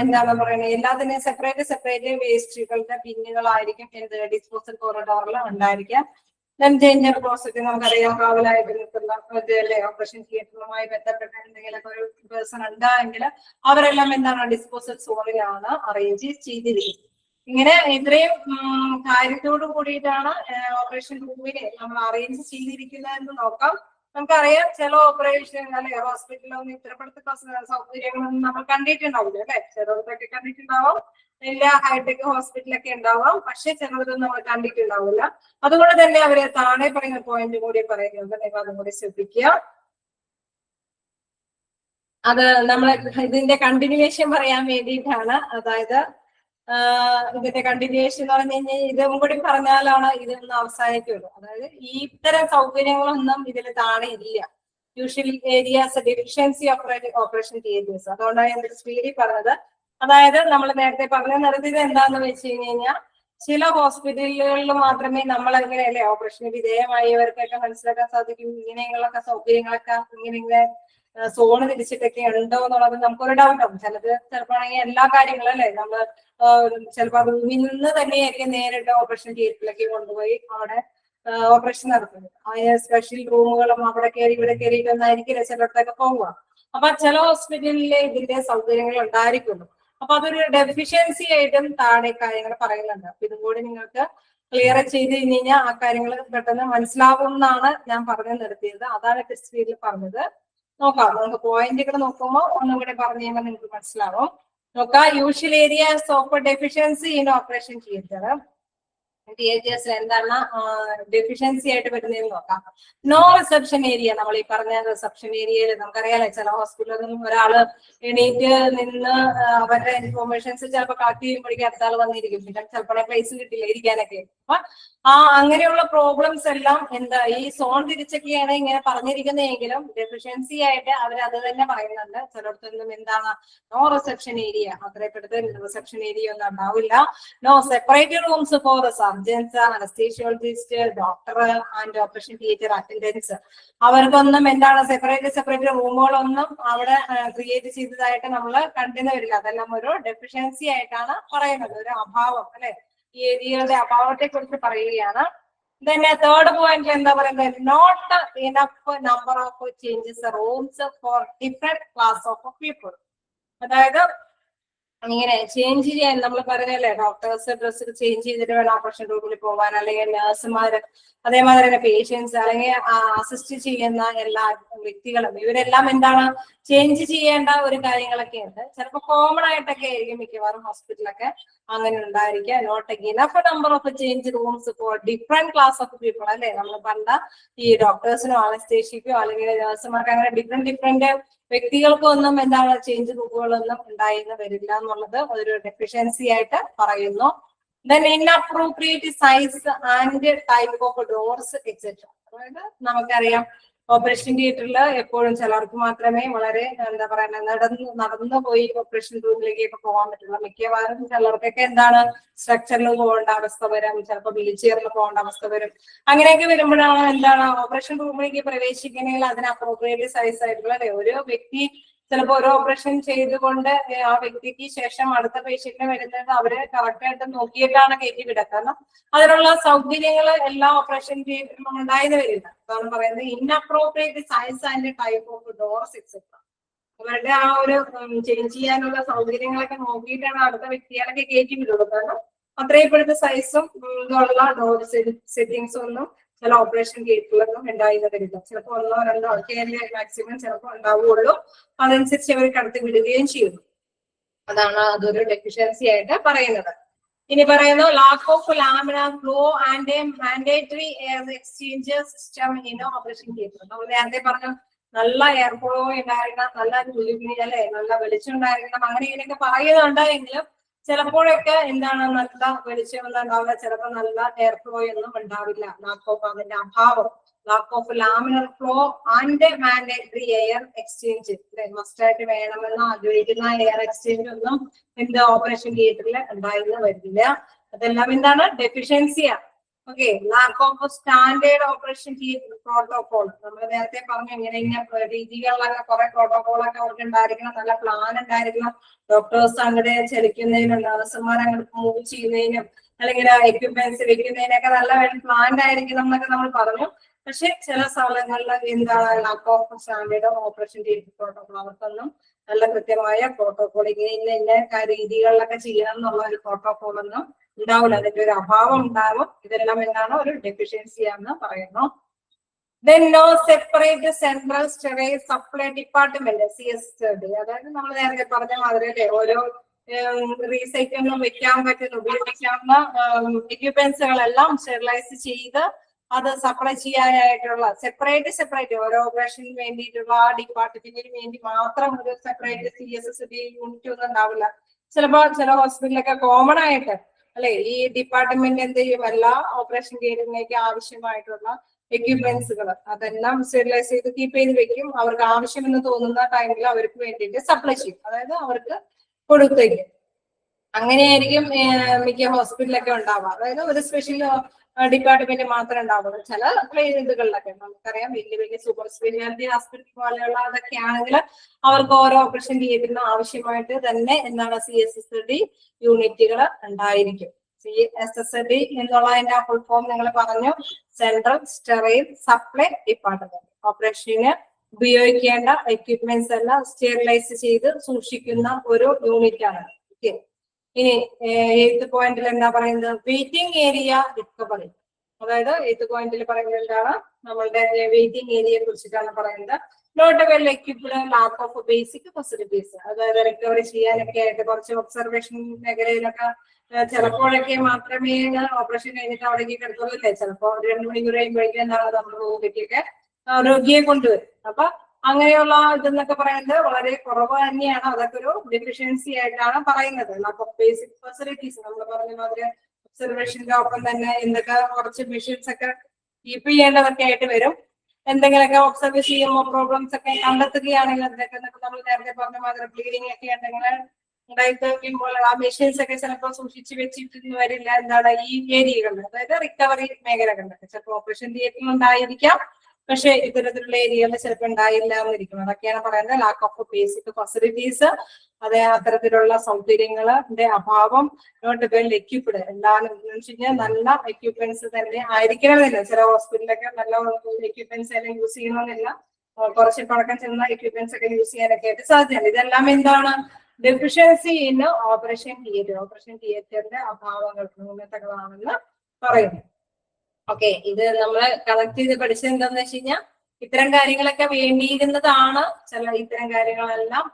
എന്താണ് പറയുന്നത് എല്ലാത്തിനെയും സെപ്പറേറ്റ് വേസ്റ്റുകളുടെ ബിന്നുകളായിരിക്കും എന്ത് ഡിസ്പോസൽ കോറിഡോറിൽ ഉണ്ടായിരിക്കാം. ദെൻ ഡേഞ്ചർ ക്ലോസറ്റ് നമുക്കറിയാം കാവലായിട്ട് നിൽക്കുന്ന ഓപ്പറേഷൻ തിയേറ്ററുമായി ബന്ധപ്പെട്ട എന്തെങ്കിലുമൊക്കെ ഒരു പേഴ്സൺ ഉണ്ടായെങ്കിൽ അവരെല്ലാം എന്താണ് ഡിസ്പോസൽ സോണിലാണ് അറേഞ്ച് ചെയ്തിരിക്കുന്നത്. ഇങ്ങനെ ഇത്രയും കാര്യത്തോട് കൂടിയിട്ടാണ് ഓപ്പറേഷൻ റൂമിനെ നമ്മൾ അറേഞ്ച് ചെയ്തിരിക്കുന്നതെന്ന് നോക്കാം. നമുക്കറിയാം ചില ഓപ്പറേഷൻ അല്ലെ ഹോസ്പിറ്റലൊന്നും ഇത്തരപ്പെടുത്ത സൗകര്യങ്ങളൊന്നും നമ്മൾ കണ്ടിട്ടുണ്ടാവില്ല അല്ലെ. ചിലതൊക്കെ കണ്ടിട്ടുണ്ടാവും, എല്ലാ ഹൈടെക് ഹോസ്പിറ്റലൊക്കെ ഉണ്ടാവാം, പക്ഷെ ചിലതൊന്നും നമ്മൾ കണ്ടിട്ടുണ്ടാവില്ല. അതുകൊണ്ട് തന്നെ അവര് താഴെ പറയുന്ന പോയിന്റ് കൂടി പറയുന്നുണ്ട്, നിങ്ങൾ അതും കൂടി ശ്രദ്ധിക്കുക. അത് നമ്മൾ ഇതിന്റെ കണ്ടിന്യൂവേഷൻ പറയാൻ വേണ്ടിയിട്ടാണ്. അതായത് ഇതിന്റെ കണ്ടിന്യൂവേഷൻ എന്ന് പറഞ്ഞു കഴിഞ്ഞാൽ ഇതും കൂടി പറഞ്ഞാലാണ് ഇതൊന്നും അവസാനിക്കുള്ളൂ. അതായത് ഈ ഇത്തരം സൗകര്യങ്ങളൊന്നും ഇതിൽ താഴെ ഇല്ല. Usual areas deficiency operation theatres. അതുകൊണ്ടാണ് ഞാൻ സ്പീഡിൽ പറഞ്ഞത്. അതായത് നമ്മൾ നേരത്തെ പറഞ്ഞ നിർത്തിയത് എന്താന്ന് വെച്ച് കഴിഞ്ഞാൽ ചില ഹോസ്പിറ്റലുകളിൽ മാത്രമേ നമ്മൾ ഇങ്ങനെയല്ലേ ഓപ്പറേഷന് വിധേയമായവർക്കൊക്കെ മനസ്സിലാക്കാൻ സാധിക്കും ഇങ്ങനെയുള്ളൊക്കെ സൗകര്യങ്ങളൊക്കെ ഇങ്ങനെ സോണ് തിരിച്ചിട്ടൊക്കെ ഉണ്ടോ എന്നുള്ളത് നമുക്കൊരു ഡൗട്ട് ആവും. ചിലപ്പോൾ ആണെങ്കിൽ എല്ലാ കാര്യങ്ങളും അല്ലെ നമ്മൾ ചിലപ്പോൾ റൂമിൽ നിന്ന് തന്നെയായിരിക്കും നേരിട്ട് ഓപ്പറേഷൻ തിയേറ്ററിലേക്ക് കൊണ്ടുപോയി അവിടെ ഓപ്പറേഷൻ നടത്തുന്നത്. അതിന് സ്പെഷ്യൽ റൂമുകളും അവിടെ കയറി ഇവിടെ കയറിയിട്ടൊന്നായിരിക്കില്ല ചിലയിടത്തൊക്കെ പോവുക. അപ്പൊ ചില ഹോസ്പിറ്റലിലെ ഇതിന്റെ സൗകര്യങ്ങൾ ഉണ്ടായിരിക്കുള്ളൂ. അപ്പൊ അതൊരു ഡെഫിഷ്യൻസി ആയിട്ടും താഴെ കാര്യങ്ങൾ പറയുന്നുണ്ട്. അപ്പൊ ഇതും കൂടി നിങ്ങൾക്ക് ക്ലിയർ ചെയ്ത് കഴിഞ്ഞാൽ ആ കാര്യങ്ങൾ പെട്ടെന്ന് മനസ്സിലാവും എന്നാണ് ഞാൻ പറഞ്ഞു നിർത്തിയത്. അതാണ് ടെസ്റ്റ് ഫീൽഡിൽ പറഞ്ഞത്. നോക്കാം, നമുക്ക് പോയിന്റുകൾ നോക്കുമ്പോൾ ഒന്നും കൂടെ പറഞ്ഞു കഴിയുമ്പോൾ നിങ്ങൾക്ക് മനസ്സിലാവും. നോക്കാം, usual areas of deficiency in operation theatre. തിയേറ്റേഴ്സിൽ എന്താണ് ഡെഫിഷ്യൻസി ആയിട്ട് വരുന്നതെന്ന് നോക്കാം. No reception area. നമ്മൾ ഈ പറഞ്ഞ റിസപ്ഷൻ ഏരിയയിൽ നമുക്കറിയാലോ ചില ഹോസ്പിറ്റലിൽ ഒരാള് എണീറ്റ് നിന്ന് അവരുടെ ഇൻഫോർമേഷൻസ് ചിലപ്പോൾ കളക്ട് ചെയ്യുമ്പോഴേക്കും അടുത്ത ആൾ വന്നിരിക്കും, പിന്നെ ചിലപ്പോൾ പ്ലേസ് കിട്ടില്ല ഇരിക്കാനൊക്കെ. അപ്പൊ അങ്ങനെയുള്ള പ്രോബ്ലംസ് എല്ലാം എന്താ ഈ സോൺ തിരിച്ചൊക്കെയാണ് ഇങ്ങനെ പറഞ്ഞിരിക്കുന്നതെങ്കിലും ഡെഫിഷ്യൻസി ആയിട്ട് അവർ അത് തന്നെ പറയുന്നുണ്ട്. ചിലയിടത്തൊന്നും എന്താണ് നോ റിസപ്ഷൻ ഏരിയ, അത്രയപ്പെടുത്ത് റിസപ്ഷൻ ഏരിയ ഒന്നും ഉണ്ടാവില്ല. No separate rooms for research. Surgeons, anaesthesiologist, doctor and operation theatre attendants, അവർക്കൊന്നും എന്താണ് സെപ്പറേറ്റ് റൂമുകളൊന്നും അവിടെ ക്രിയേറ്റ് ചെയ്തതായിട്ട് നമ്മൾ കണ്ടെന്ന് വരില്ല. അതെല്ലാം ഒരു ഡെഫിഷ്യൻസി ആയിട്ടാണ് പറയുന്നത്, ഒരു അഭാവം അല്ലെ, ഈ ഏരിയയുടെ അഭാവത്തെ കുറിച്ച് പറയുകയാണ്. Then തേർഡ് പോയിന്റ് എന്താ പറയുന്നത്, not enough number of changes rooms for different class of people. അതായത് ഇങ്ങനെ ചേഞ്ച് ചെയ്യാൻ നമ്മൾ പറഞ്ഞല്ലേ, ഡോക്ടേഴ്സ് ഡ്രസ്സ് ചേഞ്ച് ചെയ്തിട്ട് വേണം ഓപ്പറേഷൻ റൂമിൽ പോകാൻ, അല്ലെങ്കിൽ നഴ്സുമാര്, അതേമാതിരി തന്നെ പേഷ്യൻസ്, അല്ലെങ്കിൽ അസിസ്റ്റ് ചെയ്യുന്ന എല്ലാ വ്യക്തികളും, ഇവരെല്ലാം എന്താണ് ചേഞ്ച് ചെയ്യേണ്ട ഒരു കാര്യങ്ങളൊക്കെ ഉണ്ട്. ചിലപ്പോൾ കോമൺ ആയിട്ടൊക്കെ ആയിരിക്കും മിക്കവാറും ഹോസ്പിറ്റലൊക്കെ അങ്ങനെ ഉണ്ടായിരിക്കുക. Not enough number of change rooms for different class of people അല്ലെ, നമ്മൾ പണ്ട ഈ ഡോക്ടേഴ്സിനോ അനസ്തേഷ്യക്കോ അല്ലെങ്കിൽ നഴ്സുമാർക്ക് അങ്ങനെ ഡിഫറെന്റ് വ്യക്തികൾക്കും ഒന്നും എന്താണ് ചേഞ്ച് റൂമുകളൊന്നും ഉണ്ടായെന്ന് വരില്ല എന്നുള്ളത് ഒരു ഡെഫിഷ്യൻസി ആയിട്ട് പറയുന്നു. Then inappropriate size and type of doors etc. അതായത് നമുക്കറിയാം ഓപ്പറേഷൻ തിയേറ്ററിൽ എപ്പോഴും ചിലർക്ക് മാത്രമേ വളരെ എന്താ പറയുക നടന്നു പോയി ഓപ്പറേഷൻ റൂമിലേക്കൊക്കെ പോകാൻ പറ്റുള്ളൂ. മിക്കവാറും ചിലർക്കൊക്കെ എന്താണ് സ്ട്രക്ചറിൽ പോകേണ്ട അവസ്ഥ വരും, ചിലപ്പോൾ വീൽ ചെയറിൽ പോകേണ്ട അവസ്ഥ വരും. അങ്ങനെയൊക്കെ വരുമ്പോഴാണ് എന്താണ് ഓപ്പറേഷൻ റൂമിലേക്ക് പ്രവേശിക്കണമെങ്കിൽ അതിന് അപ്രോപ്രിയേറ്റ് സൈസ് ആയിട്ടുള്ള അല്ലെ, ഒരു വ്യക്തി ചിലപ്പോൾ ഒരു ഓപ്പറേഷൻ ചെയ്തുകൊണ്ട് ആ വ്യക്തിക്ക് ശേഷം അടുത്ത പേഷ്യന്റിന് വരുന്നത് അവര് കറക്റ്റായിട്ട് നോക്കിയിട്ടാണ് കയറ്റി വിടുക. കാരണം അതിനുള്ള സൗകര്യങ്ങൾ എല്ലാ ഓപ്പറേഷൻ തിയേറ്ററിലും ഉണ്ടായെന്ന് വരില്ല. അതാണ് പറയുന്നത് inappropriate size and type of doors etcetera. അവരുടെ ആ ഒരു ചേഞ്ച് ചെയ്യാനുള്ള സൗകര്യങ്ങളൊക്കെ നോക്കിയിട്ടാണ് അടുത്ത വ്യക്തികളൊക്കെ കയറ്റി വിടുള്ളൂ. കാരണം അത്രയും ഇപ്പോഴത്തെ സൈസും ഇതുള്ള ഡോർ സെറ്റിങ്സും ഒന്നും ചില ഓപ്പറേഷൻ തിയേറ്ററിലൊന്നും ഉണ്ടായിന്ന് വരില്ല. ചിലപ്പോൾ 1 or 2 ആൾക്കാരിലെ മാക്സിമം ചിലപ്പോൾ ഉണ്ടാവുകയുള്ളൂ. അതനുസരിച്ച് അവർ കടത്തി വിടുകയും ചെയ്യുന്നു. അതാണ് അതൊരു ഡെഫിഷ്യൻസി ആയിട്ട് പറയുന്നത്. ഇനി പറയുന്നു lack of laminar flow and mandatory air exchange system in operation theatre. നമ്മൾ നേരത്തെ പറഞ്ഞു നല്ല എയർ ഫ്ലോ ഉണ്ടായിരിക്കണം, നല്ല അല്ലെ, നല്ല വെളിച്ചം ഉണ്ടായിരിക്കണം, അങ്ങനെ ഇങ്ങനെയൊക്കെ പറയുന്നുണ്ടെങ്കിലും ചിലപ്പോഴൊക്കെ എന്താണ് നല്ല വെളിച്ചമൊന്നും ഉണ്ടാവില്ല, ചിലപ്പോൾ നല്ല എയർ ഫ്ലോ ഒന്നും ഉണ്ടാവില്ല. ലാക്ക് ഓഫ് അതിന്റെ അഭാവം, lack of laminar flow and mandatory air exchange must ആയിട്ട് വേണമെന്ന് ആഗ്രഹിക്കുന്ന എയർ എക്സ്ചേഞ്ച് ഒന്നും എന്റെ ഓപ്പറേഷൻ തിയേറ്ററിൽ ഉണ്ടായിരുന്നു വരില്ല. അതെല്ലാം എന്താണ് ഡെഫിഷ്യൻസിയാണ്. Okay, lack of standard operation theatre protocol. നമ്മൾ നേരത്തെ പറഞ്ഞു ഇങ്ങനെ രീതികളിലൊക്കെ കുറെ പ്രോട്ടോകോളൊക്കെ അവർക്ക് ഉണ്ടായിരിക്കണം, നല്ല പ്ലാൻ ഉണ്ടായിരിക്കണം. ഡോക്ടേഴ്സ് അങ്ങോട്ട് ചലിക്കുന്നതിനും നഴ്സുമാർ അങ്ങോട്ട് മൂവ് ചെയ്യുന്നതിനും അല്ലെങ്കിൽ എക്യുപ്മെന്റ്സ് വെക്കുന്നതിനൊക്കെ നല്ല പ്ലാൻഡ് ആയിരിക്കണം എന്നൊക്കെ നമ്മൾ പറഞ്ഞു. പക്ഷെ ചില സ്ഥലങ്ങളിൽ എന്താണ് lakh of standard operation theatre protocol, അവർക്കൊന്നും നല്ല കൃത്യമായ പ്രോട്ടോകോൾ ഇങ്ങനെ ഇന്ന രീതികളിലൊക്കെ ചെയ്യണം എന്നുള്ള ഒരു പ്രോട്ടോകോൾ ഒന്നും ഉണ്ടാവില്ല. അതിന്റെ ഒരു അഭാവം ഉണ്ടാവും. ഇതെല്ലാം എന്താണ് ഒരു ഡെഫിഷ്യൻസി ആണെന്ന് പറയുന്നു. Then no separate central sterile supply department CSD. അതായത് നമ്മൾ നേരത്തെ പറഞ്ഞ മാതിരി അല്ലെ, ഓരോ റീസൈക്കിളും വെക്കാൻ പറ്റുന്ന ഉപയോഗിക്കാവുന്ന എക്യുപ്മെന്റ്സുകളെല്ലാം സ്റ്റെറിലൈസ് ചെയ്ത് അത് സപ്ലൈ ചെയ്യാനായിട്ടുള്ള സെപ്പറേറ്റ് ഓരോ ഓപ്പറേഷന് വേണ്ടിയിട്ടുള്ള ആ ഡിപ്പാർട്ട്മെന്റിന് വേണ്ടി മാത്രം ഒരു സെപ്പറേറ്റ് CSSD യൂണിറ്റ് ഒന്നും ഉണ്ടാവില്ല. ചിലപ്പോൾ ചില ഹോസ്പിറ്റലൊക്കെ കോമൺ ആയിട്ട് അല്ലെ ഈ ഡിപ്പാർട്ട്മെന്റ് എന്ത് ചെയ്യും, എല്ലാ ഓപ്പറേഷൻ തിയേറ്ററിലേക്ക് ആവശ്യമായിട്ടുള്ള എക്യുപ്മെന്റ്സുകൾ അതെല്ലാം സ്റ്റെറിലൈസ് ചെയ്ത് കീപ്പ് ചെയ്ത് വെക്കും. അവർക്ക് ആവശ്യമെന്ന് തോന്നുന്ന ടൈമിൽ അവർക്ക് വേണ്ടിയിട്ട് സപ്ലൈ ചെയ്യും, അതായത് അവർക്ക് കൊടുത്തേക്കും. അങ്ങനെയായിരിക്കും മിക്ക ഹോസ്പിറ്റലൊക്കെ ഉണ്ടാവുക. അതായത് ഒരു സ്പെഷ്യൽ ഡിപ്പാർട്ട്മെന്റ് മാത്രമേ ഉണ്ടാവുള്ളൂ. ചില ഇതുകളിലൊക്കെ നമുക്കറിയാം വലിയ സൂപ്പർ സ്പെഷ്യാലിറ്റി ഹോസ്പിറ്റൽ പോലെയുള്ള അതൊക്കെ ആണെങ്കിൽ അവർക്ക് ഓരോ ഓപ്പറേഷൻ തിയേറ്ററിന് ആവശ്യമായിട്ട് തന്നെ എന്താണ് CSSD യൂണിറ്റുകൾ ഉണ്ടായിരിക്കും. CSSD എന്നുള്ളതിന്റെ ഫുൾ ഫോം നിങ്ങൾ പറഞ്ഞു, സെൻട്രൽ സ്റ്റെറൈൽ സപ്ലൈ ഡിപ്പാർട്ട്മെന്റ്. ഓപ്പറേഷന് ഉപയോഗിക്കേണ്ട എക്യുപ്മെന്റ്സ് എല്ലാം സ്റ്റെറിലൈസ് ചെയ്ത് സൂക്ഷിക്കുന്ന ഒരു യൂണിറ്റ് ആണ്. ഓക്കെ, ഇനി 8th പോയിന്റിൽ എന്താ പറയുന്നത്, വെയിറ്റിംഗ് ഏരിയ റിക്കവറി. അതായത് 8th പോയിന്റിൽ പറയുന്നത് എന്താണ്, നമ്മളുടെ വെയിറ്റിംഗ് ഏരിയയെ കുറിച്ചിട്ടാണ് പറയുന്നത്. Not well equipped, lack of basic facilities. അതായത് റിക്കവറി ചെയ്യാനൊക്കെ ആയിട്ട് കുറച്ച് ഒബ്സർവേഷൻ മേഖലയിലൊക്കെ ചിലപ്പോഴൊക്കെ മാത്രമേ ഓപ്പറേഷൻ കഴിഞ്ഞിട്ട് അവിടേക്ക് കിടത്തുള്ളൂ അല്ലേ, ചിലപ്പോൾ 2 മണിക്കൂർ കഴിയുമ്പോഴേക്കും എന്താണ് നമ്മുടെ റൂമിലേക്കൊക്കെ രോഗിയെ കൊണ്ടുവരും. അപ്പൊ അങ്ങനെയുള്ള ഇതെന്നൊക്കെ പറയുന്നത് വളരെ കുറവ് തന്നെയാണ്. അതൊക്കെ ഒരു ഡെഫിഷ്യൻസി ആയിട്ടാണ് പറയുന്നത്. അപ്പൊ ബേസിക് ഫെസിലിറ്റീസ് നമ്മൾ പറഞ്ഞ മാതിരി ഒബ്സർവേഷന്റെ ഒപ്പം തന്നെ എന്തൊക്കെ കുറച്ച് മെഷീൻസ് ഒക്കെ കീപ്പ് ചെയ്യേണ്ടതൊക്കെ ആയിട്ട് വരും. എന്തെങ്കിലുമൊക്കെ ഒബ്സർവ് ചെയ്യുമ്പോൾ പ്രോബ്ലംസ് ഒക്കെ കണ്ടെത്തുകയാണെങ്കിൽ അതിനൊക്കെ നമ്മൾ നേരത്തെ പറഞ്ഞ മാതിരി ബ്ലീഡിംഗ് ഒക്കെ ഉണ്ടെങ്കിൽ ഉണ്ടായി കഴിയുമ്പോൾ ആ മെഷീൻസ് ഒക്കെ ചിലപ്പോൾ സൂക്ഷിച്ചു വെച്ചിട്ടൊന്നും വരില്ല. എന്താണ് ഈ ഏരിയകളിൽ, അതായത് റിക്കവറി മേഖലകളിലൊക്കെ ചിലപ്പോൾ ഓപ്പറേഷൻ തിയേറ്ററിൽ ഉണ്ടായിരിക്കാം, പക്ഷെ ഇത്തരത്തിലുള്ള ഏരിയകളിൽ ചിലപ്പോൾ ഉണ്ടായില്ല എന്നിരിക്കും. അതൊക്കെയാണ് പറയുന്നത് ലാക്ക് ഓഫ് ബേസിക് ഫെസിലിറ്റീസ്. അതേ അത്തരത്തിലുള്ള സൗകര്യങ്ങളുടെ അഭാവം, നോട്ട് വെൽ എക്യുപ്ഡ്. എന്താണെന്ന് വെച്ച് കഴിഞ്ഞാൽ നല്ല എക്യുപ്മെന്റ്സ് തന്നെ ആയിരിക്കണമെന്നില്ല. ചില ഹോസ്പിറ്റലൊക്കെ നല്ല എക്യുപ്മെന്റ്സ് എല്ലാം യൂസ് ചെയ്യണമെന്നില്ല, കുറച്ച് പഴക്കം ചെന്ന എക്യുപ്മെന്റ്സ് ഒക്കെ യൂസ് ചെയ്യാനൊക്കെ ആയിട്ട് സാധ്യതയുണ്ട്. ഇതെല്ലാം എന്താണ് deficiency in operation theatre, operation തിയേറ്ററിന്റെ അഭാവങ്ങൾ ന്യൂനതകളാണെന്ന് പറയുന്നു. ഓക്കെ, ഇത് നമ്മൾ കണക്ട് ചെയ്ത് പഠിച്ചത് എന്താന്ന് വെച്ച് കഴിഞ്ഞാൽ ഇത്തരം കാര്യങ്ങളൊക്കെ വേണ്ടിയിരുന്നതാണ്. ഇത്തരം കാര്യങ്ങളെല്ലാം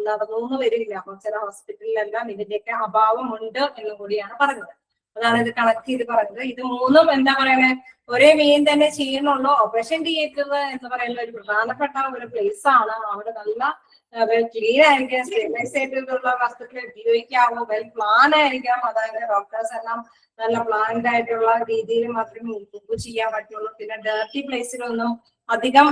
നടന്നു വരില്ല. അപ്പൊ ചില ഹോസ്പിറ്റലിലെല്ലാം ഇതിന്റെയൊക്കെ അഭാവം ഉണ്ട് എന്നും കൂടിയാണ് പറഞ്ഞത്. അതാണ് ഇത് കണക്ട് ചെയ്ത് പറഞ്ഞത്. ഇത് മൂന്നും എന്താ പറയുന്നത്, ഒരേ മെയിൻ തന്നെ ചെയ്യണുള്ളൂ. ഓപ്പറേഷൻ തിയേറ്റർ എന്ന് പറയുന്ന ഒരു പ്രധാനപ്പെട്ട ഒരു പ്ലേസ് ആണ്. അവിടെ നല്ല ക്ലീൻ ആയിരിക്കാം, സ്റ്റെറിലൈസ് ആയിട്ടുള്ള വസ്തുക്കൾ ഉപയോഗിക്കാവോ, വെൽ പ്ലാൻ ആയിരിക്കാം. അതായത് ഡോക്ടേഴ്സ് എല്ലാം നല്ല പ്ലാൻഡ് ആയിട്ടുള്ള രീതിയിൽ മാത്രമേ മൂവ് ചെയ്യാൻ പറ്റുള്ളൂ. പിന്നെ ഡേർട്ടി പ്ലേസിലൊന്നും അധികം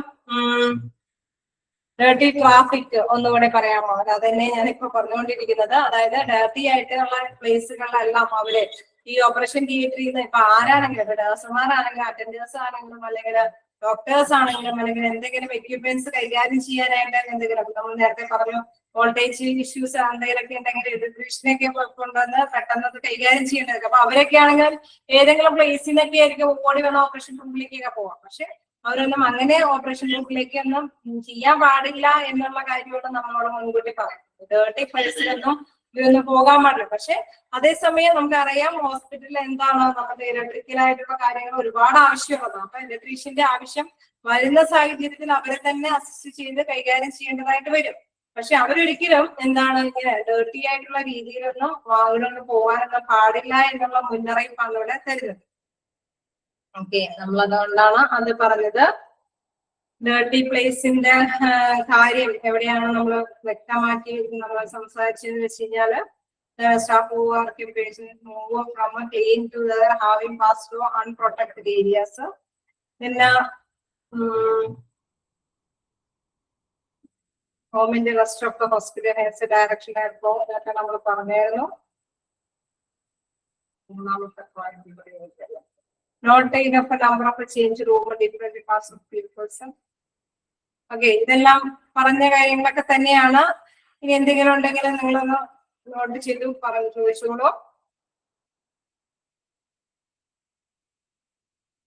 ഡേർട്ടി ട്രാഫിക് ഒന്നുകൂടെ പറയാമോ? അത് തന്നെ ഞാനിപ്പോ പറഞ്ഞുകൊണ്ടിരിക്കുന്നത്. അതായത് ഡേർട്ടി ആയിട്ടുള്ള പ്ലേസുകളിലെല്ലാം അവര് ഈ ഓപ്പറേഷൻ തിയേറ്ററിൽ നിന്ന് ഇപ്പൊ ആരാണെങ്കിലും, ഇപ്പൊ നഴ്സുമാരാണെങ്കിലും അറ്റൻഡേഴ്സ് ആണെങ്കിലും അല്ലെങ്കിൽ ഡോക്ടേഴ്സ് ആണെങ്കിലും അല്ലെങ്കിൽ എന്തെങ്കിലും എക്യുപ്മെന്റ്സ് കൈകാര്യം ചെയ്യാനായിട്ട് എന്തെങ്കിലും നമ്മൾ നേരത്തെ പറഞ്ഞു വോൾട്ടേജ് ഇഷ്യൂസ് എന്തെങ്കിലുമൊക്കെ ഉണ്ടെങ്കിൽ ഇലക്ട്രീഷ്യനൊക്കെ കൊണ്ടുവന്ന് പെട്ടെന്ന് അത് കൈകാര്യം ചെയ്യേണ്ടത്. അപ്പൊ അവരൊക്കെ ആണെങ്കിൽ ഏതെങ്കിലും പ്ലേസിൽ നിന്നൊക്കെ ആയിരിക്കും ഓടി വന്ന ഓപ്പറേഷൻ റൂമിലേക്കൊക്കെ പോവാം. പക്ഷെ അവരൊന്നും അങ്ങനെ ഓപ്പറേഷൻ റൂമിലേക്ക് ഒന്നും ചെയ്യാൻ പാടില്ല എന്നുള്ള കാര്യമാണ് നമ്മളോട് മുൻകൂട്ടി പറയുന്നത്. ഡേർട്ടി പ്ലേസിലൊന്നും ഇതൊന്നും പോകാൻ പാടില്ല. പക്ഷെ അതേസമയം നമുക്കറിയാം ഹോസ്പിറ്റലിൽ എന്താണ് നമുക്ക് ഇലക്ട്രിക്കലായിട്ടുള്ള കാര്യങ്ങൾ ഒരുപാട് ആവശ്യമുള്ളതാണ്. അപ്പൊ ഇലക്ട്രീഷ്യന്റെ ആവശ്യം വരുന്ന സാഹചര്യത്തിൽ അവരെ തന്നെ അസിസ്റ്റ് ചെയ്ത് കൈകാര്യം ചെയ്യേണ്ടതായിട്ട് വരും. പക്ഷെ അവരൊരിക്കലും എന്താണ് ഇങ്ങനെ ഡേർട്ടി ആയിട്ടുള്ള രീതിയിലൊന്നും വാഹനമൊന്നും പോകാനൊന്നും പാടില്ല എന്നുള്ള മുന്നറിയിപ്പാണ് ഇവിടെ തരുന്നത്. ഓക്കെ, നമ്മൾ അതുകൊണ്ടാണ് അത് പറഞ്ഞത്. ഡേർട്ടി പ്ലേസിന്റെ കാര്യം എവിടെയാണ് നമ്മൾ വ്യക്തമാക്കി നമ്മൾ സംസാരിച്ചതെന്ന് വെച്ച് കഴിഞ്ഞാല് staff who are occupations move from a clean to the having passed through unprotected areas. പിന്നെ ഹോമിന്റെ rest of the hospital health direction ആയിരുന്നു, അതൊക്കെ നമ്മൾ പറഞ്ഞായിരുന്നു. മൂന്നാമത്തെ point not enough number of change room different parts of peoples. Okay, ഇതെല്ലാം പറഞ്ഞ കാര്യങ്ങളൊക്കെ തന്നെയാണ്. ഇനി എന്തെങ്കിലും ഉണ്ടെങ്കിൽ നിങ്ങളൊന്ന് നോട്ട് ചെയ്തു പറഞ്ഞു ചോദിച്ചോളൂ.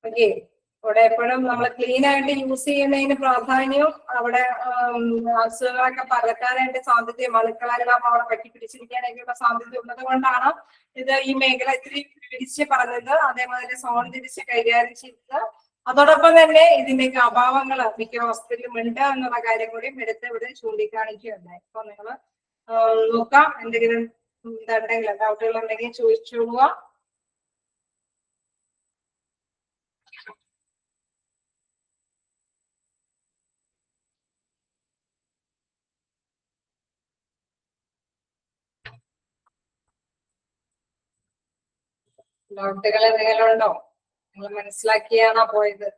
ഓക്കെ, ഇവിടെ എപ്പോഴും നമ്മൾ ക്ലീൻ ആയിട്ട് യൂസ് ചെയ്യുന്നതിന് പ്രാധാന്യവും അവിടെ അസുഖങ്ങളൊക്കെ പകർത്താനായിട്ട് സാധ്യത, മണുക്കളെല്ലാം അവിടെ പറ്റി പിടിച്ചിരിക്കാനായിട്ടുള്ള സാധ്യത ഉള്ളത് കൊണ്ടാണ് ഇത് ഈ മേഖല ഇത്തിരി തിരിച്ച് പറഞ്ഞത്. അതേമാതിരി സോൺ തിരിച്ച് കൈകാര്യം ചെയ്തത്. അതോടൊപ്പം തന്നെ ഇതിന്റെയൊക്കെ അഭാവങ്ങൾ മിക്ക ഹോസ്പിറ്റലിലും ഉണ്ട് എന്നുള്ള കാര്യം കൂടി എടുത്ത് ഇവിടെ ചൂണ്ടിക്കാണിക്കുകയുണ്ടായി. അപ്പൊ നിങ്ങൾ നോക്കാം, എന്തെങ്കിലും ഇതുണ്ടെങ്കിൽ ഡൗട്ടുകൾ ഉണ്ടെങ്കിൽ ചോദിച്ചോളുക. ഡൗട്ടുകൾ എന്തെങ്കിലും ഉണ്ടോ? നിങ്ങൾ മനസ്സിലാക്കിയാണോ പോയത്?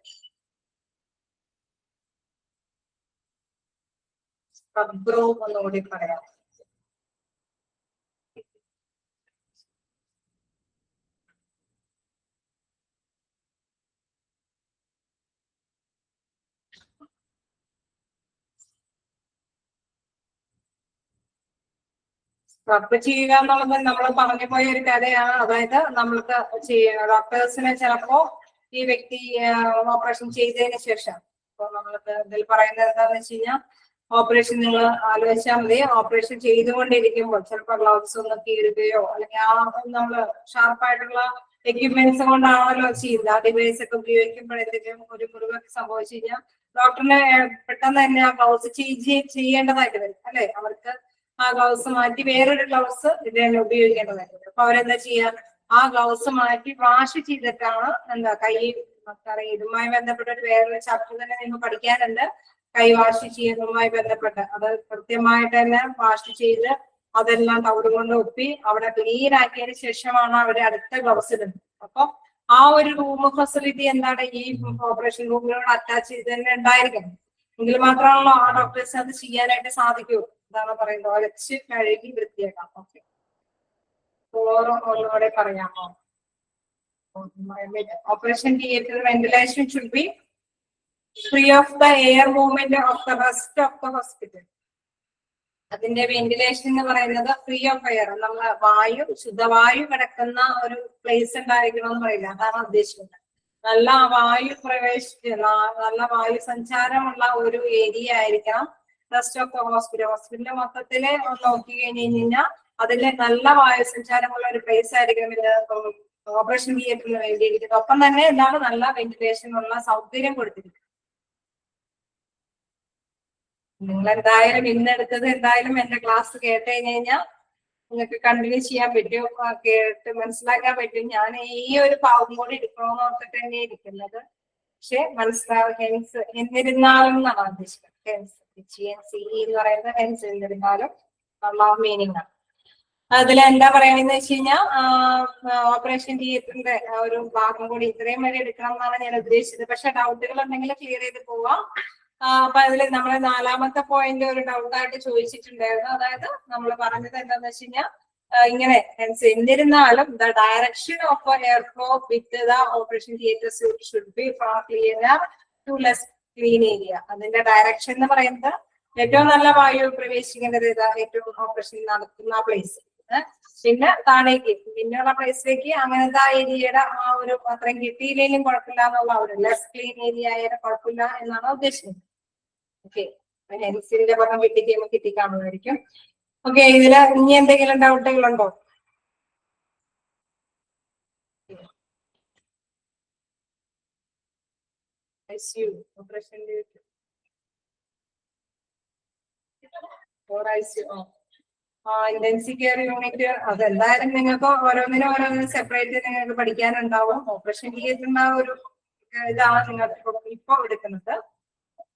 ഒന്നുകൂടി പറയാം. സ്ക്രബ് ചെയ്യുക എന്നുള്ളത് നമ്മൾ പറഞ്ഞു പോയ ഒരു കഥയാണ്. അതായത് നമ്മൾക്ക് ഡോക്ടേഴ്സിനെ ചിലപ്പോ ഈ വ്യക്തി ഓപ്പറേഷൻ ചെയ്തതിന് ശേഷം, ഇപ്പൊ നമ്മൾക്ക് ഇതിൽ പറയുന്നത് എന്താന്ന് വെച്ച് കഴിഞ്ഞാൽ ഓപ്പറേഷൻ നിങ്ങൾ ആലോചിച്ചാൽ മതി. ഓപ്പറേഷൻ ചെയ്തുകൊണ്ടിരിക്കുമ്പോൾ ചിലപ്പോൾ ഗ്ലൗസ് ഒന്ന് കീറുകയോ അല്ലെങ്കിൽ ആ നമ്മള് ഷാർപ്പായിട്ടുള്ള എക്യുപ്മെന്റ്സ് കൊണ്ടാണല്ലോ ചെയ്യുന്നത്. ആ ഡിവൈസ് ഒക്കെ ഉപയോഗിക്കുമ്പോഴത്തേക്കും ഒരു മുറിവൊക്കെ സംഭവിച്ചു കഴിഞ്ഞാൽ ഡോക്ടറിന് പെട്ടെന്ന് തന്നെ ആ ഗ്ലൗസ് ചെയ്യേണ്ടതായിട്ട് വരും അല്ലെ. അവർക്ക് ആ ഗ്ലൗസ് മാറ്റി വേറൊരു ഗ്ലൗസ് ഇതിനെ ഉപയോഗിക്കേണ്ടതായിട്ട് വരും. അപ്പൊ അവരെന്താ ചെയ്യാ, ആ ഗ്ലൗസ് മാറ്റി വാഷ് ചെയ്തിട്ടാണ് എന്താ കൈ, നമുക്കറിയാം ഇതുമായി ബന്ധപ്പെട്ട ഒരു വേറൊരു ചാപ്റ്റർ തന്നെ നിങ്ങൾക്ക് പഠിക്കാനുണ്ട്. കൈ വാഷ് ചെയ്യുന്നതുമായി ബന്ധപ്പെട്ട് അത് കൃത്യമായിട്ട് തന്നെ വാഷ് ചെയ്ത് അതെല്ലാം തവിട് കൊണ്ട് ഒപ്പി അവിടെ ക്ലീൻ ആക്കിയതിനു ശേഷമാണ് അവര് അടുത്ത ഗ്ലൗസ് ഇടുന്നത്. അപ്പൊ ആ ഒരു റൂം ഫെസിലിറ്റി എന്താണ് ഈ ഓപ്പറേഷൻ റൂമിനോട് അറ്റാച്ച് ചെയ്ത് തന്നെ ഉണ്ടായിരിക്കണം. എങ്കിൽ മാത്രമാണല്ലോ ആ ഡോക്ടേഴ്സ് അത് ചെയ്യാനായിട്ട് സാധിക്കൂ. എന്താണ് പറയുന്നത്, ഒരച്ച് കഴുകി വൃത്തിയാക്കാം. ഓക്കെ, ഒന്നുകൂടെ പറയാമോ? Operation theatre ventilation should be free of the air movement of the rest of the hospital. അതിന്റെ വെന്റിലേഷൻ എന്ന് പറയുന്നത് ഫ്രീ ഓഫ് എയർ, നമ്മള് വായു, ശുദ്ധവായു കിടക്കുന്ന ഒരു പ്ലേസ് ഉണ്ടായിരിക്കണം എന്ന് പറയില്ല, അതാണ് ഉദ്ദേശിക്കുന്നത്. നല്ല വായു നല്ല വായു സഞ്ചാരമുള്ള ഒരു ഏരിയ ആയിരിക്കണം റെസ്റ്റ് ഓഫ് ദ ഹോസ്പിറ്റൽ. ഹോസ്പിറ്റലിന്റെ മൊത്തത്തില് നോക്കി കഴിഞ്ഞ് കഴിഞ്ഞാൽ അതില് നല്ല വായു സഞ്ചാരമുള്ള ഒരു പ്ലേസ് ആയിരിക്കണം ഇത് ഓപ്പറേഷൻ തിയേറ്ററിന് വേണ്ടിയിരിക്കുന്നത്. ഒപ്പം തന്നെ എന്താണ് നല്ല വെന്റിലേഷൻ ഉള്ള സൗകര്യം കൊടുത്തിരിക്കുന്നത്. നിങ്ങൾ എന്തായാലും ഇന്നെടുത്തത് എന്തായാലും എന്റെ ക്ലാസ് കേട്ട് കഴിഞ്ഞ് കഴിഞ്ഞാൽ നിങ്ങൾക്ക് കണ്ടിന്യൂ ചെയ്യാൻ പറ്റും, കേട്ട് മനസ്സിലാക്കാൻ പറ്റും. ഞാൻ ഈ ഒരു ഭാഗം കൂടി എടുക്കണമെന്ന് ഓർത്തിട്ട് തന്നെ ഇരിക്കുന്നത്, പക്ഷെ മനസ്സിലാവും. ഹെൻസ് എന്നിരുന്നാലും എന്നാണ് ഉദ്ദേശിക്കുന്നത്. ഹെൻസ് എന്ന് പറയുന്നത് ഹെൻസ് എന്നിരുന്നാലും ഉള്ള മീനിങ് ആണ്. അതിൽ എന്താ പറയണെന്ന് വെച്ച് കഴിഞ്ഞാൽ ഓപ്പറേഷൻ തിയേറ്ററിന്റെ ഒരു ഭാഗം കൂടി ഇത്രയും വരെ എടുക്കണം എന്നാണ് ഞാൻ ഉദ്ദേശിച്ചത്. പക്ഷെ ഡൗട്ടുകൾ ഉണ്ടെങ്കിൽ ക്ലിയർ ചെയ്ത് പോവാം. അപ്പൊ അതിൽ നമ്മളെ 4ാമത്തെ പോയിന്റ് ഒരു ഡൗട്ടായിട്ട് ചോദിച്ചിട്ടുണ്ടായിരുന്നു. അതായത് നമ്മൾ പറഞ്ഞത് എന്താന്ന് വെച്ച് കഴിഞ്ഞാൽ ഇങ്ങനെ എന്നിരുന്നാലും the direction of air flow with the operation theatre should be from cleaner to less clean area. അതിന്റെ ഡയറക്ഷൻ എന്ന് പറയുന്നത് ഏറ്റവും നല്ല വായു പ്രവേശിക്കേണ്ടത് ഇതാ ഏറ്റവും ഓപ്പറേഷൻ നടത്തുന്ന പ്ലേസ്, പിന്നെ താഴേക്ക് പിന്നെയുള്ള പ്ലേസിലേക്ക് അങ്ങനത്തെ ഏരിയയുടെ ആ ഒരു അത്രയും കിട്ടിയില്ലെങ്കിലും കുഴപ്പമില്ല എന്നുള്ള ഒരു ലെസ് ക്ലീൻ ഏരിയ ആയാലും കുഴപ്പമില്ല എന്നാണ് ഉദ്ദേശിക്കുന്നത്. ഓക്കെ, ഹെൽസിന്റെ ഭാഗം കിട്ടിക്കാണുമായിരിക്കും. ഓക്കെ, ഇതില് ഇനി എന്തെങ്കിലും ഡൗട്ടുകളുണ്ടോ? ഓപ്പറേഷൻ ഇന്റൻസീവ് കെയർ യൂണിറ്റ് അതെന്തായാലും നിങ്ങൾക്ക് ഓരോന്നിനും സെപ്പറേറ്റ് നിങ്ങൾക്ക് പഠിക്കാനുണ്ടാവും. ഓപ്പറേഷൻ തിയേറ്ററിന്റെ ആ ഒരു ഇതാണ് നിങ്ങൾക്ക് ഇപ്പൊ എടുക്കുന്നത്.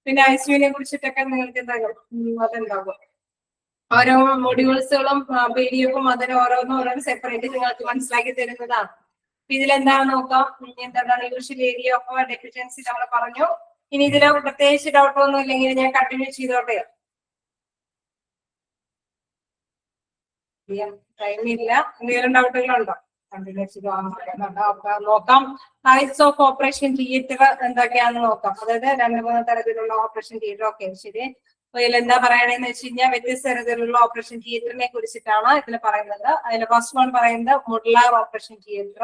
പിന്നെ ഐസിയുവിനെ കുറിച്ചിട്ടൊക്കെ നിങ്ങൾക്ക് എന്തായാലും അതുണ്ടാവും. ഓരോ മൊഡ്യൂൾസുകളും PDF-ഉം അതിന് ഓരോന്നും സെപ്പറേറ്റ് നിങ്ങൾക്ക് മനസ്സിലാക്കി തരുന്നതാണ്. ഇതിലെന്താണ് നോക്കാം, എന്താണ് യൂഷ്വൽ ഏരിയ ഓഫ് ഡെഫിഷ്യൻസി നമ്മൾ പറഞ്ഞു. ഇനി ഇതിൽ പ്രത്യേകിച്ച് ഡൗട്ടൊന്നും ഇല്ലെങ്കിൽ ഞാൻ കണ്ടിന്യൂ ചെയ്തോട്ടെ. ടൈമില്ല, എന്തെങ്കിലും ഡൗട്ടുകളുണ്ടോ? കണ്ടിന്യൂ ചെയ്ത് നോക്കാം. ടൈപ്സ് ഓഫ് ഓപ്പറേഷൻ തിയേറ്റർ എന്തൊക്കെയാണെന്ന് നോക്കാം. അതായത് 2-3 തരത്തിലുള്ള ഓപ്പറേഷൻ തിയേറ്റർ. ഓക്കെ, ശരി. ഇതിൽ എന്താ പറയണെന്ന് വെച്ച് കഴിഞ്ഞാൽ വ്യത്യസ്ത തരത്തിലുള്ള ഓപ്പറേഷൻ തിയേറ്ററിനെ കുറിച്ചിട്ടാണ് ഇതിൽ പറയുന്നത്. അതിൽ ഫസ്റ്റ് വൺ പറയുന്നത് modular operation theatre,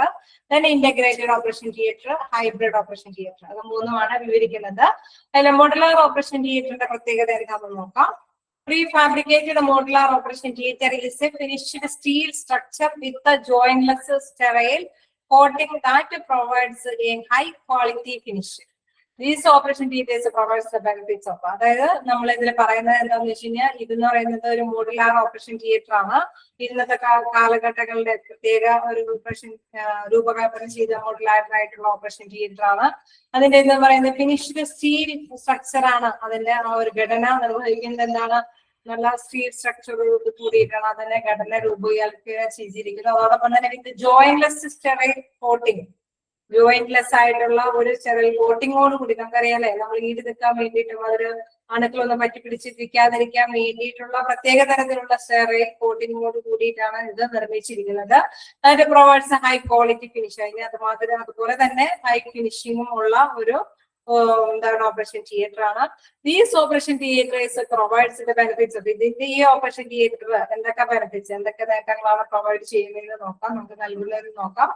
then integrated operation theatre, hybrid operation theatre. അത് 3-മാണ് വിവരിക്കുന്നത്. അതിൽ മോഡുലാർ ഓപ്പറേഷൻ തിയേറ്ററിന്റെ പ്രത്യേകത എന്താണെന്ന് നോക്കാം. Prefabricated modular operation theatre is a finished steel structure with a jointless sterile coating that provides a high quality finish. These operation theatres provides the benefits of. അതായത് നമ്മൾ ഇതിൽ പറയുന്നത് എന്താണെന്ന് വെച്ച് കഴിഞ്ഞാൽ ഇതെന്ന് പറയുന്നത് ഒരു മോഡുലാർ ഓപ്പറേഷൻ തിയേറ്റർ ആണ്. ഇന്നത്തെ കാലഘട്ടങ്ങളുടെ പ്രത്യേക ഒരു ഓപ്പറേഷൻ രൂപകൽപ്പന ചെയ്ത മോഡുലാറായിട്ടുള്ള ഓപ്പറേഷൻ തിയേറ്റർ ആണ്. അതിന്റെ എന്ന് പറയുന്നത് ഫിനിഷ്ഡ് സ്റ്റീൽ സ്ട്രക്ചർ ആണ്. അതിന്റെ ആ ഒരു ഘടന നിർവഹിക്കുന്നത് എന്താണ്, നല്ല സ്റ്റീൽ സ്ട്രക്ചറോട് കൂടിയിട്ടാണ് അതിന്റെ ഘടന രൂപകൽപ്പന ചെയ്തിരിക്കുന്നത്. അതോടൊപ്പം തന്നെ വിത്ത് ജോയിന്റ്ലെസ് സ്റ്റെറൈൽ കോട്ടിംഗ്, ജോയിന്റ്ലെസ് ആയിട്ടുള്ള ഒരു സ്റ്റെറൈൽ കോട്ടിങ്ങോട് കൂടി നമുക്കറിയാലേ, നമ്മൾ ഈട് നിൽക്കാൻ വേണ്ടിയിട്ടും അതൊരു അണുക്കളൊന്നും പറ്റി പിടിച്ചിരിക്കാതിരിക്കാൻ വേണ്ടിയിട്ടുള്ള പ്രത്യേക തരത്തിലുള്ള സ്റ്റെറൈൽ കോട്ടിങ്ങോട് കൂടിയിട്ടാണ് ഇത് നിർമ്മിച്ചിരിക്കുന്നത്. അതിന്റെ പ്രൊവൈഡ്സ് ഹൈ ക്വാളിറ്റി ഫിനിഷ്. അതുപോലെ തന്നെ ഹൈ ഫിനിഷിങ്ങും ഉള്ള ഒരു എന്താണ് ഓപ്പറേഷൻ തിയേറ്റർ ആണ്. These operation theatres provides the benefits. ഇതിന്റെ ഈ ഓപ്പറേഷൻ തിയേറ്റർ എന്തൊക്കെ ബെനിഫിറ്റ്സ്, എന്തൊക്കെ നേട്ടങ്ങളാണ് പ്രൊവൈഡ് ചെയ്യുന്നതെന്ന് നോക്കാം. നമുക്ക് നൽകുന്നത് നോക്കാം.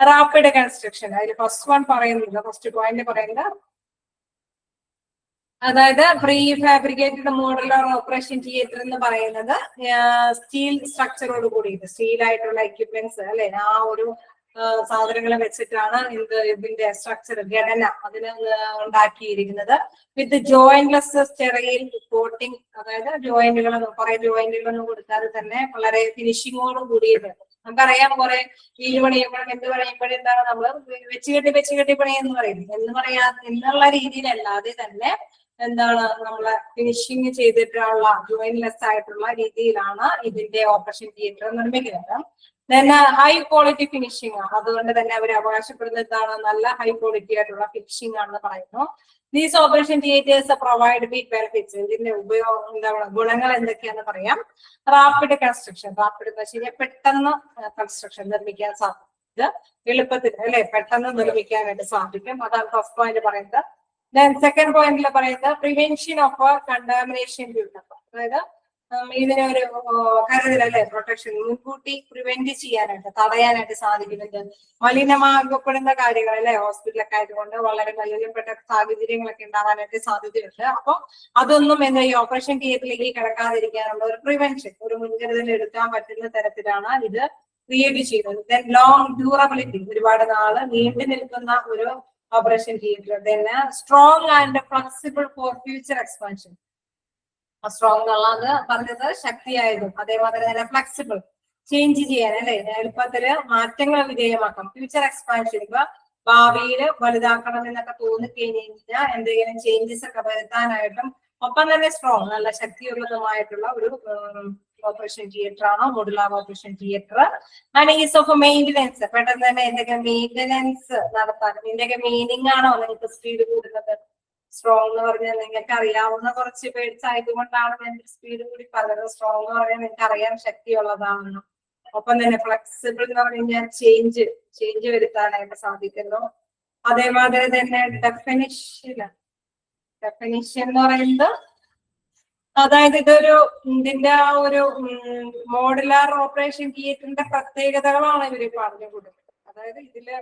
റാപ്പിഡ് കൺസ്ട്രക്ഷൻ, അതിൽ ഫസ്റ്റ് വൺ പറയുന്നത്, ഫസ്റ്റ് പോയിന്റ് പറയുന്നത് അതായത് pre fabricated modular operation theatre എന്ന് പറയുന്നത് സ്റ്റീൽ സ്ട്രക്ചറോട് കൂടിയിട്ട് സ്റ്റീൽ ആയിട്ടുള്ള എക്യുപ്മെന്റ്സ് അല്ലെ, ആ ഒരു സാധനങ്ങളെ വെച്ചിട്ടാണ് ഇതിന്റെ സ്ട്രക്ചർ ഘടന അതിന് ഉണ്ടാക്കിയിരിക്കുന്നത്. വിത്ത് ജോയിന്റ്ലെസ് സ്റ്റെറൈൽ കോട്ടിംഗ്, അതായത് കുറെ ജോയിന്റുകളൊന്നും കൊടുക്കാതെ തന്നെ വളരെ ഫിനിഷിങ്ങോട് കൂടിയിട്ട്. നമുക്കറിയാം കുറെ വീട് പണിയുമ്പോഴും എന്ത് പണിയുമ്പോഴും എന്താണ് നമ്മൾ വെച്ച് കെട്ടി പണി എന്നുള്ള രീതിയിലല്ലാതെ തന്നെ എന്താണ് നമ്മളെ ഫിനിഷിങ് ചെയ്തിട്ടുള്ള ജോയിന്റ്ലെസ് ആയിട്ടുള്ള രീതിയിലാണ് ഇതിന്റെ ഓപ്പറേഷൻ തിയേറ്റർ നിർമ്മിക്കുന്നത്. ഹൈ ക്വാളിറ്റി ഫിനിഷിംഗ്, അതുകൊണ്ട് തന്നെ അവർ അവകാശപ്പെടുന്നത് എന്താണ്, നല്ല ഹൈ ക്വാളിറ്റി ആയിട്ടുള്ള ഫിനിഷിംഗ് ആണെന്ന് പറയുന്നു. These operation theaters provide big benefits. ഇതിന്റെ ഉപയോഗം എന്താണ്, ഗുണങ്ങൾ എന്തൊക്കെയാന്ന് പറയാം. റാപ്പിഡ് കൺസ്ട്രക്ഷൻ, റാപ്പിഡ് എന്ന് വെച്ചാൽ പെട്ടെന്ന് കൺസ്ട്രക്ഷൻ നിർമ്മിക്കാൻ സാധിക്കും, എളുപ്പത്തിൽ അല്ലെ പെട്ടെന്ന് നിർമ്മിക്കാനായിട്ട് സാധിക്കും. അതാണ് ഫസ്റ്റ് പോയിന്റ് പറയുന്നത്. ദെൻ സെക്കൻഡ് പോയിന്റിൽ പറയുന്നത് പ്രിവെൻഷൻ ഓഫ് കണ്ടാമിനേഷൻ, അതായത് ഇതിനൊരു കരുതൽ അല്ലെ, പ്രൊട്ടക്ഷൻ, മുൻകൂട്ടി പ്രിവെന്റ് ചെയ്യാനായിട്ട് തടയാനായിട്ട് സാധിക്കുന്നുണ്ട്. മലിനമാകപ്പെടുന്ന കാര്യങ്ങൾ അല്ലെ, ഹോസ്പിറ്റലൊക്കെ ആയതുകൊണ്ട് വളരെ മലിനപ്പെട്ട സാഹചര്യങ്ങളൊക്കെ ഉണ്ടാവാനായിട്ട് സാധ്യതയുണ്ട്. അപ്പൊ അതൊന്നും എന്താ ഈ ഓപ്പറേഷൻ തിയേറ്ററിലേക്ക് കിടക്കാതിരിക്കാനുള്ള ഒരു പ്രിവെൻഷൻ, ഒരു മുൻകരുതൽ എടുക്കാൻ പറ്റുന്ന തരത്തിലാണ് ഇത് ക്രിയേറ്റ് ചെയ്യുന്നത്. ദെൻ ലോങ് ഡ്യൂറബിലിറ്റി, ഒരുപാട് നാള് നീണ്ടു നിൽക്കുന്ന ഒരു operation theatre. Then strong and flexible for future expansion. Strong എന്നുള്ളത് പറഞ്ഞത് ശക്തിയായതും അതേപോലെ തന്നെ ഫ്ലെക്സിബിൾ, ചേഞ്ച് ചെയ്യാൻ അല്ലെ, എളുപ്പത്തില് മാറ്റങ്ങൾ വിധേയമാക്കാം. ഫ്യൂച്ചർ എക്സ്പാൻഷൻ, ഇപ്പൊ ഭാവിയില് വലുതാക്കണം എന്നൊക്കെ തോന്നിക്കഴിഞ്ഞാൽ എന്തെങ്കിലും ചേഞ്ചസ് ഒക്കെ വരുത്താനായിട്ടും, ഒപ്പം തന്നെ സ്ട്രോങ്, നല്ല ശക്തിയുള്ളതുമായിട്ടുള്ള ഒരു ഓപ്പറേഷൻ തിയേറ്റർ ആണ് modular operation theatre. And is of maintenance, പെട്ടെന്ന് തന്നെ എന്തൊക്കെ മെയിൻ്റനൻസ് നടത്താൻ. ഇതിന്റെയൊക്കെ മീനിങ് ആണോ നിങ്ങൾക്ക് സ്പീഡ് കൂടുന്നത്? സ്ട്രോങ് എന്ന് പറഞ്ഞാൽ നിങ്ങൾക്ക് അറിയാവുന്ന കുറച്ച് പേഴ്സ് ആയതുകൊണ്ടാണ് ഞാൻ സ്പീഡ് കൂടി പറഞ്ഞത്. സ്ട്രോങ് എന്ന് പറഞ്ഞാൽ നിങ്ങൾക്ക് അറിയാൻ ശക്തിയുള്ളതാണെന്ന്. ഒപ്പം തന്നെ ഫ്ലെക്സിബിൾ എന്ന് പറഞ്ഞു കഴിഞ്ഞാൽ ചേഞ്ച് വരുത്താനായിട്ട് സാധിക്കുന്നു. അതേമാതിരി തന്നെ ഡെഫിനിഷൻ എന്ന് പറയുന്നത്, അതായത് ഇതിന്റെ ആ ഒരു മോഡുലാർ ഓപ്പറേഷൻ തിയേറ്ററിന്റെ പ്രത്യേകതകളാണ് ഇവര് പറഞ്ഞു കൊടുക്കുന്നത്. അതായത് ഇതില്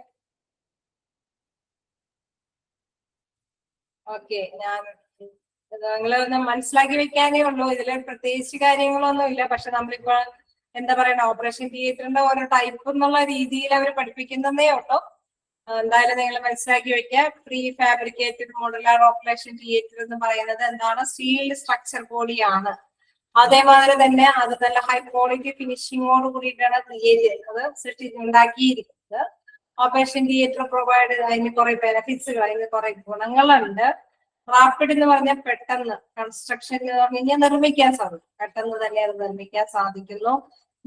ഓക്കെ, ഞാൻ നിങ്ങളൊന്ന് മനസ്സിലാക്കി വെക്കാനേ ഉള്ളൂ. ഇതില് പ്രത്യേകിച്ച് കാര്യങ്ങളൊന്നും ഇല്ല. പക്ഷെ നമ്മളിപ്പോ എന്താ പറയണ, ഓപ്പറേഷൻ തിയേറ്ററിന്റെ ഓരോ ടൈപ്പ് എന്നുള്ള രീതിയിൽ അവർ പഠിപ്പിക്കുന്നതേ ഉള്ളൂ. എന്തായാലും നിങ്ങൾ മനസ്സിലാക്കി വെക്കുക. Pre fabricated modular operation theatre എന്ന് പറയുന്നത് എന്താണ്, സ്റ്റീൽ സ്ട്രക്ചർ ബോഡിയാണ്. അതേമാതിരി തന്നെ അത് നല്ല ഹൈ ക്വാളിറ്റി ഫിനിഷിങ്ങോട് കൂടിയിട്ടാണ് ഉണ്ടാക്കിയിരിക്കുന്നത്. ഓപ്പറേഷൻ തിയേറ്റർ പ്രൊവൈഡ്, അതിന് കുറെ ബെനിഫിറ്റ്സുകൾ, അതിന് കുറെ ഗുണങ്ങളുണ്ട്. റാപ്പിഡ് എന്ന് പറഞ്ഞാൽ പെട്ടെന്ന്, കൺസ്ട്രക്ഷൻ എന്ന് പറഞ്ഞു കഴിഞ്ഞാൽ നിർമ്മിക്കാൻ സാധിക്കും, പെട്ടെന്ന് തന്നെ അത് നിർമ്മിക്കാൻ സാധിക്കുന്നു.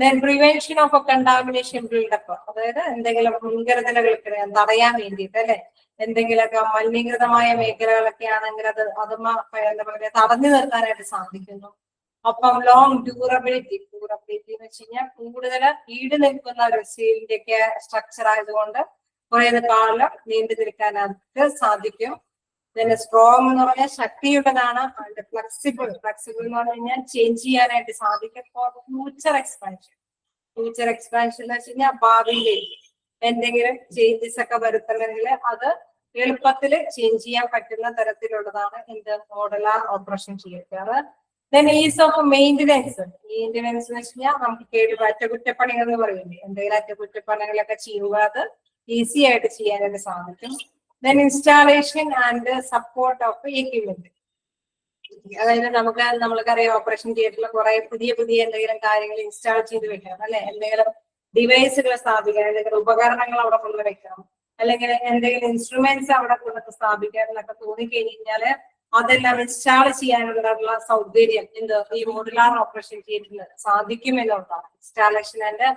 Then prevention of contamination buildup, അതായത് എന്തെങ്കിലും മുൻകരുതലുകൾ തടയാൻ വേണ്ടിയിട്ട് അല്ലെ, എന്തെങ്കിലുമൊക്കെ മലിനീകൃതമായ മേഖലകളൊക്കെ ആണെങ്കിൽ എന്താ പറയുക തടഞ്ഞു നിർത്താനായിട്ട് സാധിക്കുന്നു. ഒപ്പം ലോങ് ഡ്യൂറബിലിറ്റി എന്ന് വെച്ച് കഴിഞ്ഞാൽ കൂടുതൽ ഈട് നിൽക്കുന്ന ഒരു സ്റ്റീലിന്റെ ഒക്കെ സ്ട്രക്ചർ ആയതുകൊണ്ട് കുറെ കാലം നീണ്ടു നിൽക്കാനായിട്ട് സാധിക്കും. പിന്നെ സ്ട്രോങ് എന്ന് പറഞ്ഞാൽ ശക്തിയുള്ളതാണ്. ഫ്ലെക്സിബിൾ എന്ന് പറഞ്ഞു കഴിഞ്ഞാൽ ചേഞ്ച് ചെയ്യാനായിട്ട് സാധിക്കും. ഫോർ ഫ്യൂച്ചർ എക്സ്പാൻഷൻ എന്ന് വെച്ച് കഴിഞ്ഞാൽ ഭാവിയിൽ എന്തെങ്കിലും ചേഞ്ചസ് ഒക്കെ വരുത്തണമെങ്കിൽ അത് എളുപ്പത്തിൽ ചേഞ്ച് ചെയ്യാൻ പറ്റുന്ന തരത്തിലുള്ളതാണ് എന്ത് modular operation theatre. Then is of maintenance എന്ന് വെച്ച് കഴിഞ്ഞാൽ നമുക്ക് അറ്റകുറ്റപ്പണികൾ എന്ന് പറയുന്നത്, എന്തെങ്കിലും അറ്റകുറ്റപ്പണികളൊക്കെ ചെയ്യുമ്പോൾ അത് ഈസി ആയിട്ട് ചെയ്യാനായിട്ട് സാധിക്കും. Then installation and support of equipment, അതായത് നമ്മൾക്കറിയാം ഓപ്പറേഷൻ തിയേറ്ററിൽ കുറെ പുതിയ എന്തെങ്കിലും കാര്യങ്ങൾ ഇൻസ്റ്റാൾ ചെയ്ത് വെക്കണം അല്ലെ, എന്തെങ്കിലും ഡിവൈസുകൾ സ്ഥാപിക്കണം, എന്തെങ്കിലും ഉപകരണങ്ങൾ അവിടെ കൊണ്ട് വെക്കണം, അല്ലെങ്കിൽ എന്തെങ്കിലും ഇൻസ്ട്രുമെന്റ്സ് അവിടെ കൊണ്ട് സ്ഥാപിക്കണം എന്നൊക്കെ തോന്നിക്കഴിഞ്ഞാല് അതെല്ലാം ഇൻസ്റ്റാൾ ചെയ്യാനുള്ള സൗകര്യം ഈ മോഡുലാർ ഓപ്പറേഷൻ തിയേറ്ററിൽ സാധിക്കും എന്നുള്ളതാണ്. ഇൻസ്റ്റാളേഷൻ ആൻഡ്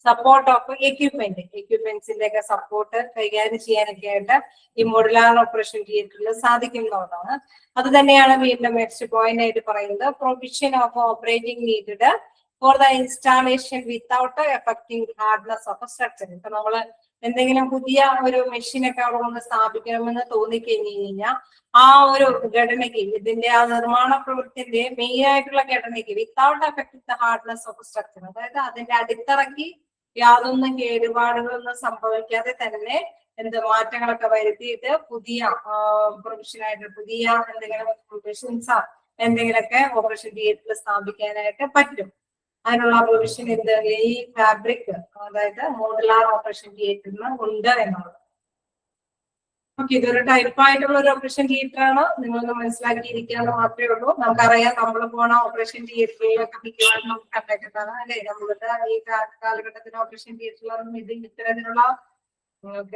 സപ്പോർട്ട് ഓഫ് എക്യുപ്മെന്റ്സിന്റെ ഒക്കെ സപ്പോർട്ട് കൈകാര്യം ചെയ്യാനൊക്കെ ആയിട്ട് ഈ മോഡുലാർ ഓപ്പറേഷൻ തിയേറ്ററിൽ സാധിക്കും എന്നുള്ളതാണ്. അത് തന്നെയാണ് വീണ്ടും നെക്സ്റ്റ് പോയിന്റ് ആയിട്ട് പറയുന്നത്. Provision of operating needed for the installation without affecting hardness of structure. ഇപ്പൊ നമ്മള് എന്തെങ്കിലും പുതിയ ഒരു മെഷീനൊക്കെ അവിടെ കൊണ്ട് സ്ഥാപിക്കണമെന്ന് തോന്നിക്കഴിഞ്ഞു കഴിഞ്ഞാൽ ആ ഒരു ഘടനയ്ക്ക്, ഇതിന്റെ ആ നിർമ്മാണ പ്രവൃത്തിന്റെ മെയിൻ ആയിട്ടുള്ള ഘടനയ്ക്ക് without affecting the hardness of structure, അതായത് അതിന്റെ അടിത്തറയ്ക്ക് യാതൊന്നും കേടുപാടുകളൊന്നും സംഭവിക്കാതെ തന്നെ മാറ്റങ്ങളൊക്കെ വരുത്തിയിട്ട് പുതിയ പ്രൊവിഷനായിട്ട് പുതിയ എന്തെങ്കിലും മെഷീൻസോ എന്തെങ്കിലുമൊക്കെ ഓപ്പറേഷൻ തിയേറ്ററിൽ സ്ഥാപിക്കാനായിട്ട് പറ്റും. അതിനുള്ള പ്രൊവിഷൻ ഈ ഫാബ്രിക്, അതായത് മോഡുലാർ ഓപ്പറേഷൻ തിയേറ്ററിന് ഉണ്ട് എന്നുള്ളത്. ഓക്കെ, ഇതൊരു ടൈപ്പായിട്ടുള്ള ഒരു ഓപ്പറേഷൻ തിയേറ്റർ ആണ്. നിങ്ങളൊന്ന് മനസ്സിലാക്കിയിരിക്കാന്ന് മാത്രമേ ഉള്ളൂ. നമുക്കറിയാം, നമ്മൾ പോണ ഓപ്പറേഷൻ തിയേറ്ററിലൊക്കെ മിക്കവാറും നമുക്ക് കണ്ടിട്ടുണ്ടാണ് അല്ലെ, നമ്മളുടെ ഈ കാലഘട്ടത്തിൽ ഓപ്പറേഷൻ തിയേറ്ററിലൊന്നും ഇത്തരത്തിലുള്ള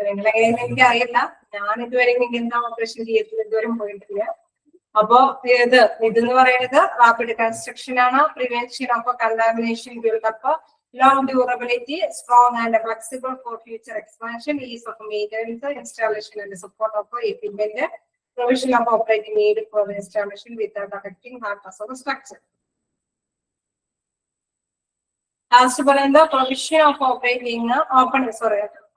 നിങ്ങളെങ്ങനെയെന്ന് എനിക്കറിയില്ല. ഞാൻ ഇതുവരെ ഇങ്ങനത്തെ ഓപ്പറേഷൻ തിയേറ്ററിൽ ഇതുവരെ പോയിട്ടില്ല. അപ്പോ ഇതെന്ന് പറയുന്നത് റാപ്പിഡ് കൺസ്ട്രക്ഷൻ ആണ്, prevention of contamination buildup, long durability, strong and flexible for future expansion, ease of maintenance, installation and support of equipment, provision of operating need for the establishment without affecting hardness of the structure. Last പറയുന്നത്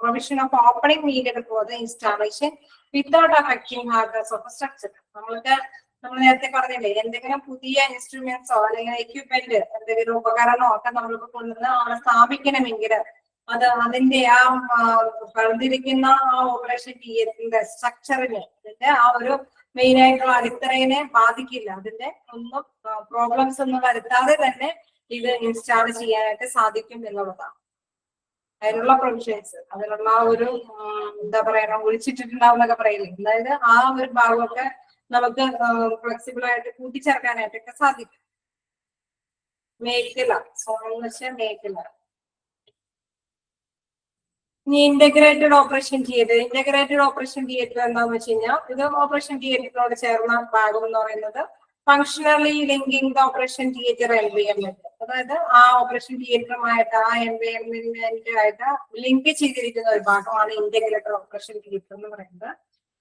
provision of opening needed for the installation without affecting hardness of the structure. നമ്മൾ നേരത്തെ പറഞ്ഞില്ലേ, എന്തെങ്കിലും പുതിയ ഇൻസ്ട്രുമെന്റ്സോ അല്ലെങ്കിൽ equipment എന്തെങ്കിലും ഉപകരണമോ ഒക്കെ നമ്മൾക്ക് കൊണ്ടുവന്ന് അവിടെ സ്ഥാപിക്കണമെങ്കിൽ അത് അതിന്റെ ആ പറഞ്ഞിരിക്കുന്ന ആ ഓപ്പറേഷൻ തിയേറ്ററിന്റെ സ്ട്രക്ചറിന്, അതിന്റെ ആ ഒരു മെയിൻ ആയിട്ടുള്ള അടിത്തറയെ ബാധിക്കില്ല. അതിന്റെ ഒന്നും പ്രോബ്ലംസ് ഒന്നും വരുത്താതെ തന്നെ ഇത് ഇൻസ്റ്റാൾ ചെയ്യാനായിട്ട് സാധിക്കും എന്നുള്ളതാണ് അതിനുള്ള പ്രൊവിഷൻസ്. അതിനുള്ള ഒരു എന്താ പറയാ, ഒഴിച്ചിട്ടുണ്ടാവുന്നൊക്കെ പറയില്ലേ, അതായത് ആ ഒരു ഭാഗമൊക്കെ നമുക്ക് ഫ്ലെക്സിബിൾ ആയിട്ട് കൂട്ടിച്ചേർക്കാനായിട്ടൊക്കെ സാധിക്കും. മേക്കില്ല, സോണെന്ന് വെച്ചാൽ മേക്കില്ല. ഇനി integrated operation theatre. Integrated operation theatre എന്താന്ന് വെച്ച് കഴിഞ്ഞാൽ, ഇത് ഓപ്പറേഷൻ തിയേറ്ററിനോട് ചേർന്ന ഭാഗം എന്ന് പറയുന്നത് functionally linking the operation theatre environment. അതായത് ആ ഓപ്പറേഷൻ തിയേറ്ററുമായിട്ട് ആ എൻവയോൺമെന്റുമായിട്ട് ലിങ്ക് ചെയ്തിരിക്കുന്ന ഒരു ഭാഗമാണ് ഇന്റഗ്രേറ്റഡ് ഓപ്പറേഷൻ തിയേറ്റർ എന്ന് പറയുന്നത്.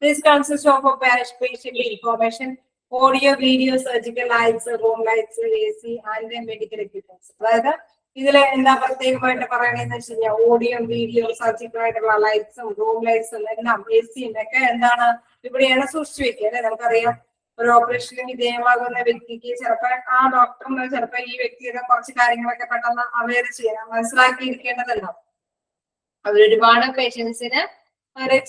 This consists of a patient information, audio, video, surgical lights, room lights, AC, and medical equipment. അതായത് ഇതിൽ എന്താ പ്രത്യേകമായിട്ട് പറയണെന്ന് വെച്ച് കഴിഞ്ഞാൽ, ഓഡിയോ, വീഡിയോ, സർജിക്കൽ ആയിട്ടുള്ള ലൈറ്റ്സും റൂം ലൈറ്റ്സും എല്ലാം AC ഒക്കെ എന്താണ് ഇവിടെയാണ് സൂക്ഷിച്ചു വെക്കുക അല്ലെ. നമുക്കറിയാം, ഒരു ഓപ്പറേഷന് വിധേയമാകുന്ന വ്യക്തിക്ക് ചിലപ്പോൾ ആ ഡോക്ടറിന് ചിലപ്പോൾ ഈ വ്യക്തിയുടെ കുറച്ച് കാര്യങ്ങളൊക്കെ പെട്ടെന്ന് അവെയർ ചെയ്യാൻ മനസ്സിലാക്കിയിരിക്കേണ്ടതല്ലോ. അവരൊരുപാട് പേഷ്യൻസിന്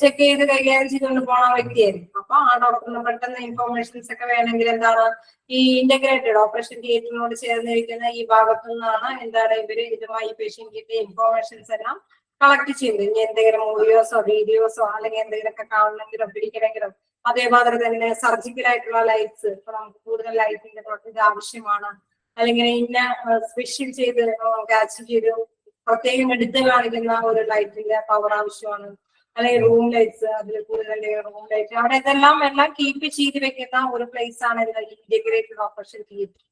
ചെക്ക് ചെയ്ത് കൈകാര്യം ചെയ്തുകൊണ്ട് പോണ വ്യക്തിയായിരിക്കും. അപ്പൊ ആ ഡോക്ടറിന് പെട്ടെന്ന് ഇൻഫോർമേഷൻസ് ഒക്കെ വേണമെങ്കിൽ എന്താണ് ഈ ഇന്റഗ്രേറ്റഡ് ഓപ്പറേഷൻ തിയേറ്ററിനോട് ചേർന്നിരിക്കുന്ന ഈ ഭാഗത്തു നിന്നാണ് എന്താണ് ഇവര് ഇതുമായി പേഷ്യന്റിന്റെ ഇൻഫോർമേഷൻസ് എല്ലാം കളക്ട് ചെയ്യുന്നത്. ഇനി എന്തെങ്കിലും ഓഡിയോസോ വീഡിയോസോ അല്ലെങ്കിൽ എന്തെങ്കിലുമൊക്കെ കാണണമെങ്കിലും പിടിക്കണമെങ്കിലും, അതേമാതിരി തന്നെ സർജിക്കൽ ആയിട്ടുള്ള ലൈറ്റ്സ്, ഇപ്പൊ നമുക്ക് കൂടുതൽ ലൈറ്റിന്റെ ഇത് ആവശ്യമാണ്, അല്ലെങ്കിൽ ഇന്ന സ്പെഷ്യൽ ചെയ്ത് ക്യാച്ച് ചെയ്ത് പ്രത്യേകം എടുത്ത് കാണിക്കുന്ന ഒരു ലൈറ്റിന്റെ പവർ ആവശ്യമാണ്, അല്ലെങ്കിൽ റൂം ലൈറ്റ്സ്, അതിൽ കൂടുതൽ റൂം ലൈറ്റ്, അവിടെ ഇതെല്ലാം കീപ്പ് ചെയ്ത് വെക്കുന്ന ഒരു പ്ലേസ് ആണ് integrated operation theatre.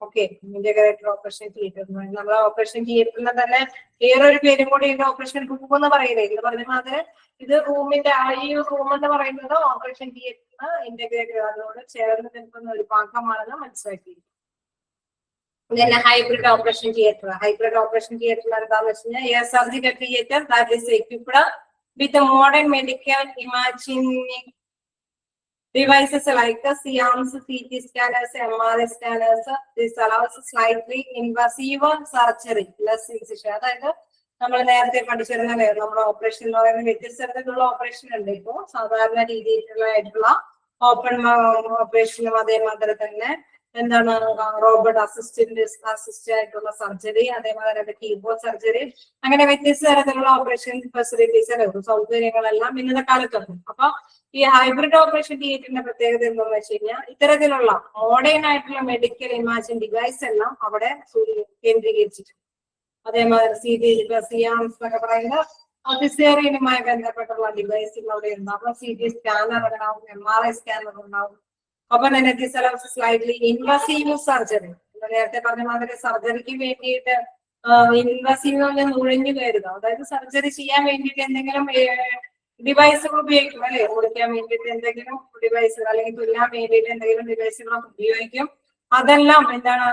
Okay, integrated operation theatre നമ്മൾ ഓപ്പറേഷൻ തിയേറ്ററിന് തന്നെ വേറൊരു പേരും കൂടി ഉണ്ട്, ഓപ്പറേഷൻ റൂം എന്ന് പറയുന്നത്. ഇത് പറഞ്ഞ മാതിരി ഇത് റൂമിന്റെ ഈ റൂം എന്ന് പറയുന്നത് ഓപ്പറേഷൻ തിയേറ്ററിന് ഇന്റഗ്രേറ്റഡ് അതിനോട് ചേർന്ന് നിൽക്കുന്ന ഒരു ഭാഗമാണെന്ന് മനസ്സിലാക്കിയിരിക്കും. പിന്നെ hybrid operation theatre. Hybrid operation theatre എന്താണെന്ന് വെച്ച് കഴിഞ്ഞാൽ, surgical theatre that is equipped with modern medical imaging devices like CAMs, CT scanners, MRI scanners. This allows slightly invasive surgery, less incision. അതായത് നമ്മൾ നേരത്തെ പഠിച്ചിരുന്നല്ലേ, നമ്മുടെ ഓപ്പറേഷൻ എന്ന് പറയുന്നത് വ്യത്യസ്ത തരത്തിലുള്ള ഓപ്പറേഷൻ ഉണ്ട്. ഇപ്പോൾ സാധാരണ രീതിയിലുള്ള ഓപ്പൺ ഓപ്പറേഷനും അതേമാതിരി തന്നെ എന്താണ് റോബോട്ട് അസിസ്റ്റ് ആയിട്ടുള്ള സർജറി, അതേമാതിരി കീബോർഡ് സർജറി, അങ്ങനെ വ്യത്യസ്ത തരത്തിലുള്ള ഓപ്പറേഷൻ ഫെസിലിറ്റീസ് സൗകര്യങ്ങളെല്ലാം ഇന്നത്തെ കാലത്തുണ്ട്. അപ്പൊ ഈ ഹൈബ്രിഡ് ഓപ്പറേഷൻ തിയേറ്ററിന്റെ പ്രത്യേകത എന്താണെന്ന് വെച്ച് കഴിഞ്ഞാൽ, ഇത്തരത്തിലുള്ള മോഡേൺ ആയിട്ടുള്ള മെഡിക്കൽ ഇമാജിൻ ഡിവൈസ് എല്ലാം അവിടെ കേന്ദ്രീകരിച്ചിട്ടുണ്ട്. അതേമാതിരി സിയാംസ് എന്നൊക്കെ പറയുന്നത് സിസേറിയനുമായി ബന്ധപ്പെട്ടുള്ള ഡിവൈസുകൾ അവിടെ ഉണ്ടാവും. CT സ്കാനർ ഉണ്ടാവും, MRI സ്കാനർ ഉണ്ടാവും. അപ്പൊ തന്നെ സ്ലൈറ്റ്ലി ഇൻവസീവ് സർജറി, നേരത്തെ പറഞ്ഞ മാതിരി സർജറിക്ക് വേണ്ടിയിട്ട് ഇൻവസീവ് നുഴഞ്ഞു കയറുക, അതായത് സർജറി ചെയ്യാൻ വേണ്ടിയിട്ട് എന്തെങ്കിലും ഡിവൈസുകൾ ഉപയോഗിക്കും അല്ലെ, ഓടിക്കാൻ വേണ്ടിയിട്ട് എന്തെങ്കിലും ഡിവൈസുകൾ അല്ലെങ്കിൽ തുല്ലാൻ വേണ്ടിയിട്ട് എന്തെങ്കിലും ഡിവൈസുകളൊക്കെ ഉപയോഗിക്കും. അതെല്ലാം എന്താണ്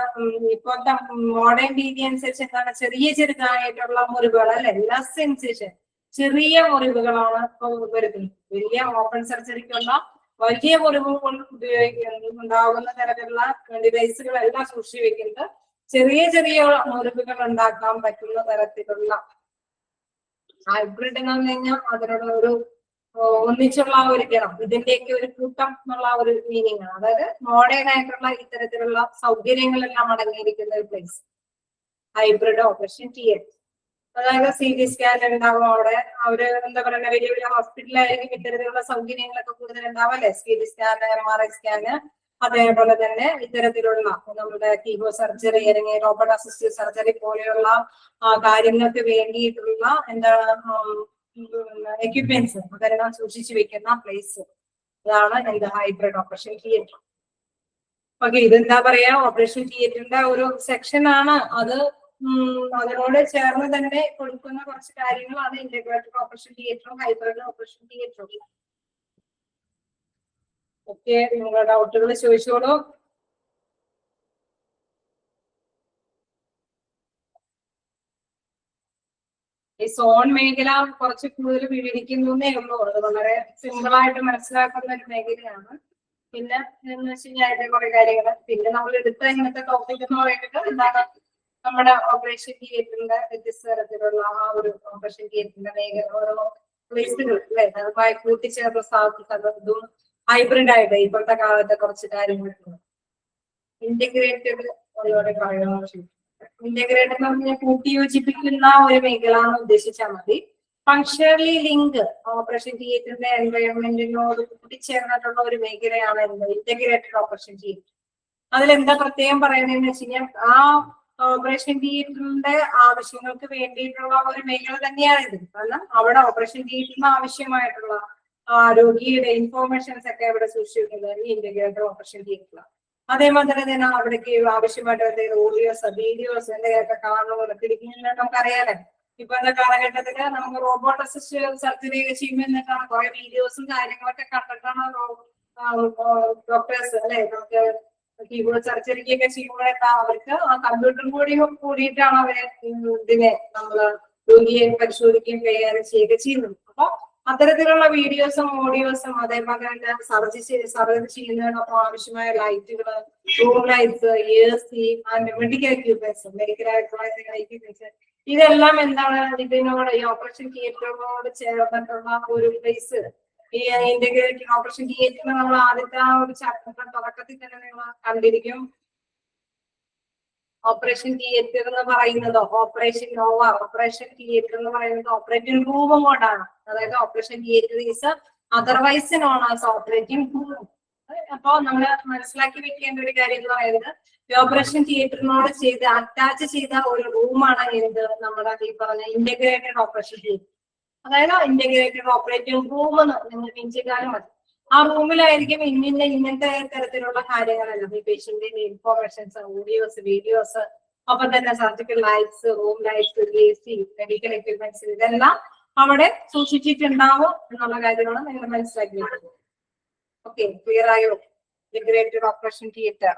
ഇപ്പോഴത്തെ മോഡേൺ രീതി അനുസരിച്ച് എന്താണ് ചെറുതായിട്ടുള്ള മുറിവുകൾ അല്ലെ, ലെസ് ഇൻസിഷൻ, ചെറിയ മുറിവുകളാണ് ഇപ്പൊ വരുന്നത്. വലിയ ഓപ്പൺ സർജറിക്കുള്ള വലിയ മുറിവുകൾ ഉണ്ടാകുന്ന തരത്തിലുള്ള ഡിവൈസുകളെല്ലാം സൂക്ഷിച്ചു വെക്കുന്നത് ചെറിയ മുറിവുകൾ ഉണ്ടാക്കാൻ പറ്റുന്ന തരത്തിലുള്ള ഹൈബ്രിഡ് എന്ന് പറഞ്ഞു കഴിഞ്ഞാൽ അതിനുള്ള ഒരു ഒന്നിച്ചുള്ള ഒരു ഗണം, ഇതിന്റെയൊക്കെ ഒരു കൂട്ടം എന്നുള്ള ഒരു മീനിങ് ആണ്. അതായത് മോഡേൺ ആയിട്ടുള്ള ഇത്തരത്തിലുള്ള സൗകര്യങ്ങളെല്ലാം അടങ്ങിയിരിക്കുന്ന ഒരു പ്ലേസ് ഹൈബ്രിഡ് ഓപ്പറേഷൻ തിയേറ്റർ. അതായത് CT സ്കാൻ ഉണ്ടാവും അവിടെ, അവര് എന്താ പറയുക വലിയ വലിയ ഹോസ്പിറ്റലായിരിക്കും ഇത്തരത്തിലുള്ള സൗകര്യങ്ങളൊക്കെ കൂടുതൽ ഉണ്ടാവും അല്ലെ, CT സ്കാൻ, MRI സ്കാന്, അതേപോലെ തന്നെ ഇത്തരത്തിലുള്ള നമ്മുടെ കീബോർഡ് സർജറി അല്ലെങ്കിൽ റോബോട്ട് അസിസ്റ്റഡ് സർജറി പോലെയുള്ള കാര്യങ്ങൾക്ക് വേണ്ടിയിട്ടുള്ള എന്താണ് എക്യുപ്മെന്റ്സ് അതെല്ലാം സൂക്ഷിച്ചു വെക്കുന്ന പ്ലേസ്, അതാണ് എന്താ ഹൈബ്രിഡ് ഓപ്പറേഷൻ തിയേറ്റർ. ഓക്കെ, ഇതെന്താ പറയാ ഓപ്പറേഷൻ തിയേറ്ററിന്റെ ഒരു സെക്ഷൻ ആണ്. അത് അതിനോട് ചേർന്ന് തന്നെ കൊടുക്കുന്ന കുറച്ച് കാര്യങ്ങളാണ് ഇന്റഗ്രേറ്റഡ് ഓപ്പറേഷൻ തിയേറ്ററും ഹൈബ്രിഡ് ഓപ്പറേഷൻ തിയേറ്ററും. ഓക്കെ, നിങ്ങളുടെ ഡൗട്ടുകൾ ചോദിച്ചോളൂ. ഈ സോൺ മേഖല കുറച്ച് കൂടുതൽ വിവരിക്കുന്നേ ഉള്ളൂ. അത് വളരെ സിമ്പിൾ ആയിട്ട് മനസ്സിലാക്കുന്ന ഒരു മേഖലയാണ്. പിന്നെ എന്ന് വെച്ച് കഴിഞ്ഞാൽ അതിന്റെ കുറെ കാര്യങ്ങൾ, പിന്നെ നമ്മൾ എടുത്ത ഇന്നത്തെ ടോപ്പിക് എന്ന് പറയുന്നത് എന്താണ്, നമ്മുടെ ഓപ്പറേഷൻ തിയേറ്ററിന്റെ വ്യത്യസ്ത തരത്തിലുള്ള ആ ഒരു ഓപ്പറേഷൻ തിയേറ്ററിന്റെ മേഖല, ഓരോ പ്ലേസുകൾ അല്ലെ, അതുമായി കൂട്ടിച്ചേർന്ന സാധ്യതകളും ഹൈബ്രിഡ് ആയിട്ട് ഇപ്പോഴത്തെ കാലത്തെ കുറച്ച് കാര്യങ്ങളുണ്ട്. ഇന്റഗ്രേറ്റഡ് ഒന്നുകൂടെ പറയണം. ഇന്റഗ്രേറ്റഡ് എന്ന് പറഞ്ഞാൽ കൂട്ടി യോജിപ്പിക്കുന്ന ഒരു മേഖല എന്ന് ഉദ്ദേശിച്ചാൽ മതി. ഫങ്ഷണലി ലിങ്ക് ഓപ്പറേഷൻ തിയേറ്ററിന്റെ എൻവയോൺമെന്റിനോട് കൂട്ടിച്ചേർന്നിട്ടുള്ള ഒരു മേഖലയാണ് ഇന്റഗ്രേറ്റഡ് ഓപ്പറേഷൻ തിയേറ്റർ. അതിലെന്താ പ്രത്യേകം പറയുന്നതെന്ന് വെച്ച് കഴിഞ്ഞാൽ ആ ഓപ്പറേഷൻ തിയേറ്ററിന്റെ ആവശ്യങ്ങൾക്ക് വേണ്ടിയിട്ടുള്ള ഒരു മേഖല തന്നെയാണ് ഇത്. കാരണം അവിടെ ഓപ്പറേഷൻ തിയേറ്ററിന് ആവശ്യമായിട്ടുള്ള രോഗിയുടെ ഇൻഫോർമേഷൻസ് ഒക്കെ അവിടെ സൂക്ഷിക്കുന്നത് ഈ ഇന്റഗ്രേറ്റഡ് ഓപ്പറേഷൻ തിയേറ്ററിലാണ്. അതേമാതിരി തന്നെ അവിടേക്ക് ആവശ്യമായിട്ട് എന്തെങ്കിലും ഓഡിയോസ് വീഡിയോസ് എന്തെങ്കിലുമൊക്കെ കാണുന്നതൊക്കെ ഇരിക്കുന്നത് നമുക്കറിയാലേ. ഇപ്പോഴത്തെ കാലഘട്ടത്തില് നമുക്ക് റോബോട്ട് അസിസ്റ്റ് സർജറി ചെയ്യുമ്പോൾ എന്നിട്ടാണ് കുറെ വീഡിയോസും കാര്യങ്ങളൊക്കെ കണ്ടിട്ടാണ് ഡോക്ടേഴ്സ് അല്ലെ, നമുക്ക് കീബോർഡ് സർജറിക്കൊക്കെ ചെയ്യുമ്പോഴൊക്കെ അവർക്ക് ആ കമ്പ്യൂട്ടറും കൂടിയിട്ടാണ് അവര് ഇതിനെ നമ്മള് രോഗിയെ പരിശോധിക്കുകയും കൈകാര്യം ചെയ്യുകയൊക്കെ ചെയ്യുന്നത്. അപ്പൊ അത്തരത്തിലുള്ള വീഡിയോസും ഓഡിയോസും അതേപോലെ തന്നെ സർജറി ചെയ്യുന്നതിനൊപ്പം ആവശ്യമായ ലൈറ്റുകള്, room lights, AC, medical equipments, medical ആയിട്ടുള്ള എക്യുപ്മെന്റ്സ്, ഇതെല്ലാം എന്താണ് ഇതിനോട് ഈ ഓപ്പറേഷൻ തിയേറ്ററിനോട് ചേർന്നിട്ടുള്ള ഒരു പ്ലേസ്. ഈ ഇന്റഗ്രേറ്റഡ് ഓപ്പറേഷൻ തിയേറ്ററിന് നമ്മൾ ആദ്യത്തെ ആ ഒരു ചാപ്റ്ററിന്റെ തുടക്കത്തിൽ തന്നെ നിങ്ങൾ കണ്ടിരിക്കും. ഓപ്പറേഷൻ തിയേറ്റർ എന്ന് പറയുന്നത് ഓപ്പറേഷൻ തിയേറ്റർ എന്ന് പറയുന്നത് ഓപ്പറേറ്റിംഗ് റൂം കൊണ്ടാണ്. അതായത് operation theatre is otherwise known as operating room. അപ്പോ നമ്മൾ മനസ്സിലാക്കി വെക്കേണ്ട ഒരു കാര്യം എന്ന് പറയുന്നത് ഓപ്പറേഷൻ തിയേറ്ററിനോട് അറ്റാച്ച് ചെയ്ത ഒരു റൂമാണ് എന്ത്, നമ്മുടെ ഈ പറഞ്ഞ ഇന്റഗ്രേറ്റഡ് ഓപ്പറേഷൻ തിയേറ്റർ. അതായത് ഇന്റഗ്രേറ്റഡ് ഓപ്പറേറ്റിംഗ് റൂം എന്ന് നിങ്ങൾ ചിന്തിച്ചാലും മതി. ആ റൂമിലായിരിക്കും ഇങ്ങനത്തെ തരത്തിലുള്ള കാര്യങ്ങളെല്ലാം, ഈ പേഷ്യന്റിന്റെ ഇൻഫോർമേഷൻസ്, ഓഡിയോസ്, വീഡിയോസ്, ഒപ്പം തന്നെ surgical lights, room lights, AC, medical equipments, ഇതെല്ലാം അവിടെ സൂക്ഷിച്ചിട്ടുണ്ടാവും എന്നുള്ള കാര്യമാണ് നിങ്ങൾ മനസ്സിലാക്കി വെക്കുന്നത്. ഓക്കെ, ക്ലിയർ ആയോ? Integrated operation theatre.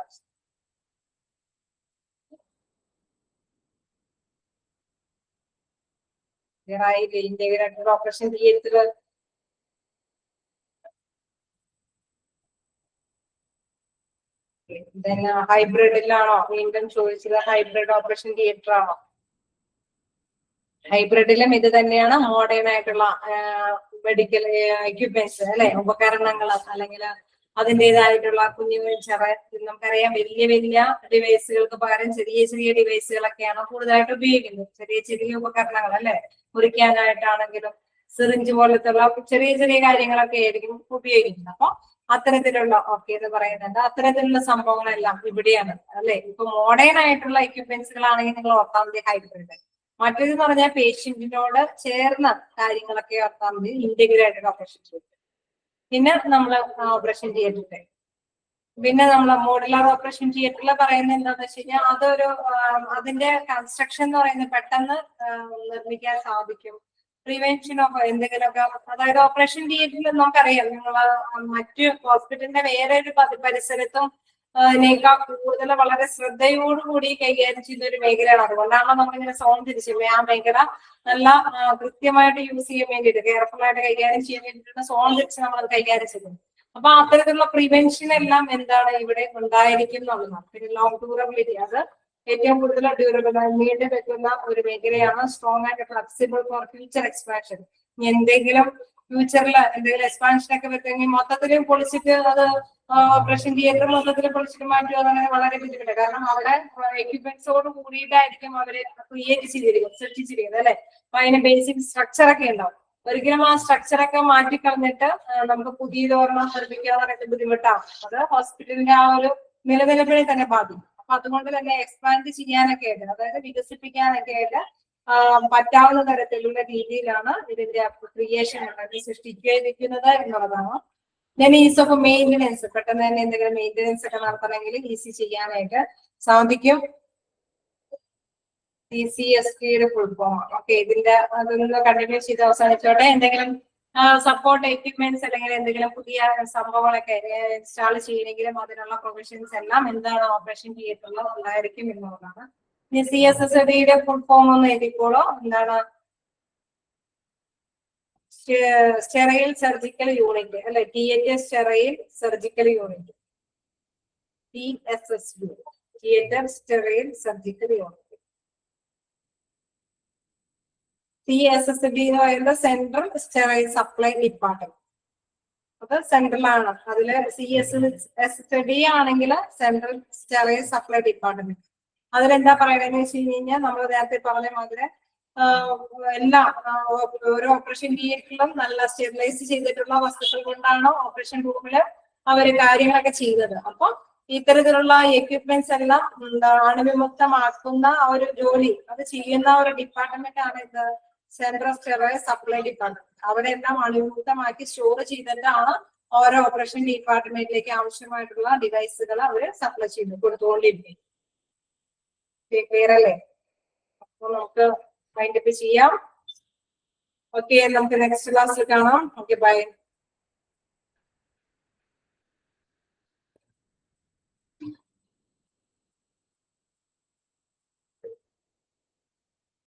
ക്ലിയർ ആയില്ലേ? ഇന്റഗ്രേറ്റഡ് ഓപ്പറേഷൻ തിയേറ്റർ ഹൈബ്രിഡിലാണോ വീണ്ടും ചോദിച്ചത്? ഹൈബ്രിഡ് ഓപ്പറേഷൻ തിയേറ്റർ ആണോ? ഹൈബ്രിഡിലും ഇത് തന്നെയാണ്, മോഡേൺ ആയിട്ടുള്ള മെഡിക്കൽ എക്യുപ്മെന്റ്സ് അല്ലെ, ഉപകരണങ്ങൾ, അല്ലെങ്കിൽ അതിൻ്റെതായിട്ടുള്ള കുഞ്ഞു നമുക്കറിയാം വലിയ വലിയ ഡിവൈസുകൾക്ക് പകരം ചെറിയ ചെറിയ ഡിവൈസുകളൊക്കെയാണ് കൂടുതലായിട്ട് ഉപയോഗിക്കുന്നത്. ചെറിയ ചെറിയ ഉപകരണങ്ങൾ അല്ലെ, മുറിക്കാനായിട്ടാണെങ്കിലും സിറിഞ്ച് പോലത്തുള്ള ചെറിയ ചെറിയ കാര്യങ്ങളൊക്കെ ആയിരിക്കും ഉപയോഗിക്കുന്നത്. അപ്പൊ അത്തരത്തിലുള്ള എന്ന് പറയുന്നുണ്ട്. അത്തരത്തിലുള്ള സംഭവങ്ങളെല്ലാം ഇവിടെയാണ് അല്ലെ. ഇപ്പൊ മോഡേൺ ആയിട്ടുള്ള എക്യുപ്മെന്റ്സുകളാണെങ്കിൽ നിങ്ങൾ ഓർത്താൽ മതി ഹൈബ്രിഡ്. മറ്റേതെന്ന് പറഞ്ഞാൽ പേഷ്യന്റിനോട് ചേർന്ന കാര്യങ്ങളൊക്കെ ഓർത്താൽ മതി ഇന്റഗ്രേറ്റഡ് ഓപ്പറേഷൻ തിയേറ്റർ. പിന്നെ നമ്മള് ഓപ്പറേഷൻ തിയേറ്ററിന്റെ പിന്നെ നമ്മള് മോഡുലാർ ഓപ്പറേഷൻ തിയേറ്ററിൽ പറയുന്നത് എന്താണെന്ന് വെച്ച് കഴിഞ്ഞാൽ അതിന്റെ കൺസ്ട്രക്ഷൻ എന്ന് പറയുന്നത് പെട്ടെന്ന് നിർമ്മിക്കാൻ സാധിക്കും. പ്രിവെൻഷൻ ഓഫ് എന്തെങ്കിലുമൊക്കെ, അതായത് ഓപ്പറേഷൻ തിയേറ്ററിൽ നമുക്കറിയാം നിങ്ങൾ മറ്റു ഹോസ്പിറ്റലിന്റെ വേറെ ഒരു പരിസരത്തും േക്കാൾ കൂടുതൽ വളരെ ശ്രദ്ധയോടുകൂടി കൈകാര്യം ചെയ്യുന്ന ഒരു മേഖലയാണ്. അതുകൊണ്ടാണല്ലോ നമ്മളിങ്ങനെ സോൺ തിരിച്ചു ആ മേഖല നല്ല കൃത്യമായിട്ട് യൂസ് ചെയ്യാൻ വേണ്ടിയിട്ട്, കെയർഫുൾ ആയിട്ട് കൈകാര്യം ചെയ്യാൻ വേണ്ടിയിട്ട് സോൺ തിരിച്ച് നമ്മൾ കൈകാര്യം ചെയ്യുന്നത്. അപ്പൊ അത്തരത്തിലുള്ള പ്രിവെൻഷൻ എല്ലാം എന്താണ് ഇവിടെ ഉണ്ടായിരിക്കും എന്നുള്ളതാണ്. പിന്നെ ലോങ് ഡ്യൂറബിലിറ്റി, അത് ഏറ്റവും കൂടുതൽ ഡ്യൂറബിൾ നീണ്ടു വെക്കുന്ന ഒരു മേഖലയാണ്. സ്ട്രോങ് ആയിട്ട് ഫ്ലെക്സിബിൾ ഫോർ ഫ്യൂച്ചർ എക്സ്പാൻഷൻ. എന്തെങ്കിലും ഫ്യൂച്ചറിൽ എന്തെങ്കിലും എക്സ്പാൻഷൻ ഒക്കെ വെച്ചെങ്കിൽ മൊത്തത്തിലും പൊളിച്ചിട്ട് അത് ഓപ്പറേഷൻ തിയേറ്റർ മൊത്തത്തിൽ പൊളിച്ചിട്ട് മാറ്റുക എന്നുള്ളത് വളരെ ബുദ്ധിമുട്ടാണ്. കാരണം അവിടെ എക്യുപ്മെന്റ്സോട് കൂടിയിട്ടായിരിക്കും അവര് ക്രിയേറ്റ് ചെയ്തിരിക്കുന്നത്, സൃഷ്ടിച്ചിരിക്കുന്നത് അല്ലെ. അപ്പൊ അതിന് ബേസിക് സ്ട്രക്ചർ ഒക്കെ ഉണ്ടാവും. ഒരിക്കലും ആ സ്ട്രക്ചറൊക്കെ മാറ്റിക്കളഞ്ഞിട്ട് നമുക്ക് പുതിയതോരണം നിർമ്മിക്കുക എന്നൊക്കെ ബുദ്ധിമുട്ടാണ്. അത് ഹോസ്പിറ്റലിന്റെ ആ ഒരു നിലനിൽപ്പിനെ തന്നെ ബാധിക്കും. അപ്പൊ അതുകൊണ്ട് തന്നെ എക്സ്പാൻഡ് ചെയ്യാനൊക്കെ ആയിട്ട്, അതായത് വികസിപ്പിക്കാനൊക്കെ ആയിട്ട് പറ്റാവുന്ന തരത്തിലുള്ള രീതിയിലാണ് ഇതിന്റെ ക്രിയേഷൻ സൃഷ്ടിക്കുന്നത് എന്നുള്ളതാണ്. ഞാൻ ഈസ് ഓഫ് മെയിൻ്റനൻസ്, പെട്ടെന്ന് തന്നെ എന്തെങ്കിലും മെയിൻ്റനൻസ് ഒക്കെ നടത്തണമെങ്കിൽ ഈസി ചെയ്യാനായിട്ട് സാധിക്കും. CCST full form. ഓക്കെ, ഇതിന്റെ അതൊന്ന് കണ്ടിന്യൂ ചെയ്ത് അവസാനിച്ചോട്ടെ. എന്തെങ്കിലും സപ്പോർട്ട് എക്യുപ്മെന്റ്സ് അല്ലെങ്കിൽ എന്തെങ്കിലും പുതിയ സംഭവങ്ങളൊക്കെ ഇൻസ്റ്റാൾ ചെയ്യണമെങ്കിലും അതിനുള്ള പ്രൊവിഷൻസ് എല്ലാം എന്താണ് ഓപ്പറേഷൻ തിയേറ്ററിൽ ഉണ്ടായിരിക്കും എന്നുള്ളതാണ്. ഇനി CSSD-യുടെ ഫുൾ ഫോം ഒന്ന് എഴുതിക്കോളൂ. എന്താണ്? സ്റ്റെറൈൽ സർജിക്കൽ യൂണിറ്റ് അല്ലെ, theatre sterile surgical unit, TSSU, theatre sterile surgical unit. CSSD എന്ന് പറയുന്നത് സെൻട്രൽ സ്റ്റെറൈൽ സപ്ലൈ ഡിപ്പാർട്ട്മെന്റ്. അത് സെൻട്രലാണ്. അതില് CSSD ആണെങ്കിൽ സെൻട്രൽ സ്റ്റെറൈൽ സപ്ലൈ ഡിപ്പാർട്ട്മെന്റ്. അതിലെന്താ പറയുന്നത് വെച്ച് കഴിഞ്ഞാൽ നമ്മൾ നേരത്തെ പറഞ്ഞ മാതിരി എല്ലാ ഓരോ ഓപ്പറേഷൻ തിയേറ്ററിലും നല്ല സ്റ്റെറിലൈസ് ചെയ്തിട്ടുള്ള വസ്തുക്കൾ കൊണ്ടാണ് ഓപ്പറേഷൻ റൂമില് അവര് കാര്യങ്ങളൊക്കെ ചെയ്തത്. അപ്പൊ ഇത്തരത്തിലുള്ള എക്യുപ്മെന്റ്സ് എല്ലാം അണുവിമുക്തമാക്കുന്ന ഒരു ജോലി അത് ചെയ്യുന്ന ഒരു ഡിപ്പാർട്ട്മെന്റ് ആണ് ഇത് സെൻട്രൽ സ്റ്റെറൈൽ സപ്ലൈ ഡിപ്പാർട്ട്മെന്റ്. അവിടെ എല്ലാം അണുവിമുക്തമാക്കി സ്റ്റോർ ചെയ്തിട്ടാണ് ഓരോ ഓപ്പറേഷൻ ഡിപ്പാർട്ട്മെന്റിലേക്ക് ആവശ്യമായിട്ടുള്ള ഡിവൈസുകൾ അവര് സപ്ലൈ ചെയ്ത് കൊടുത്തുകൊണ്ടിരിക്കും. ക്ലിയർ അല്ലേ? അപ്പൊ നമുക്ക് വൈൻഡപ്പ് ചെയ്യാം. ഓക്കെ, നമുക്ക് നെക്സ്റ്റ് ക്ലാസ്സിൽ കാണാം. Okay, by.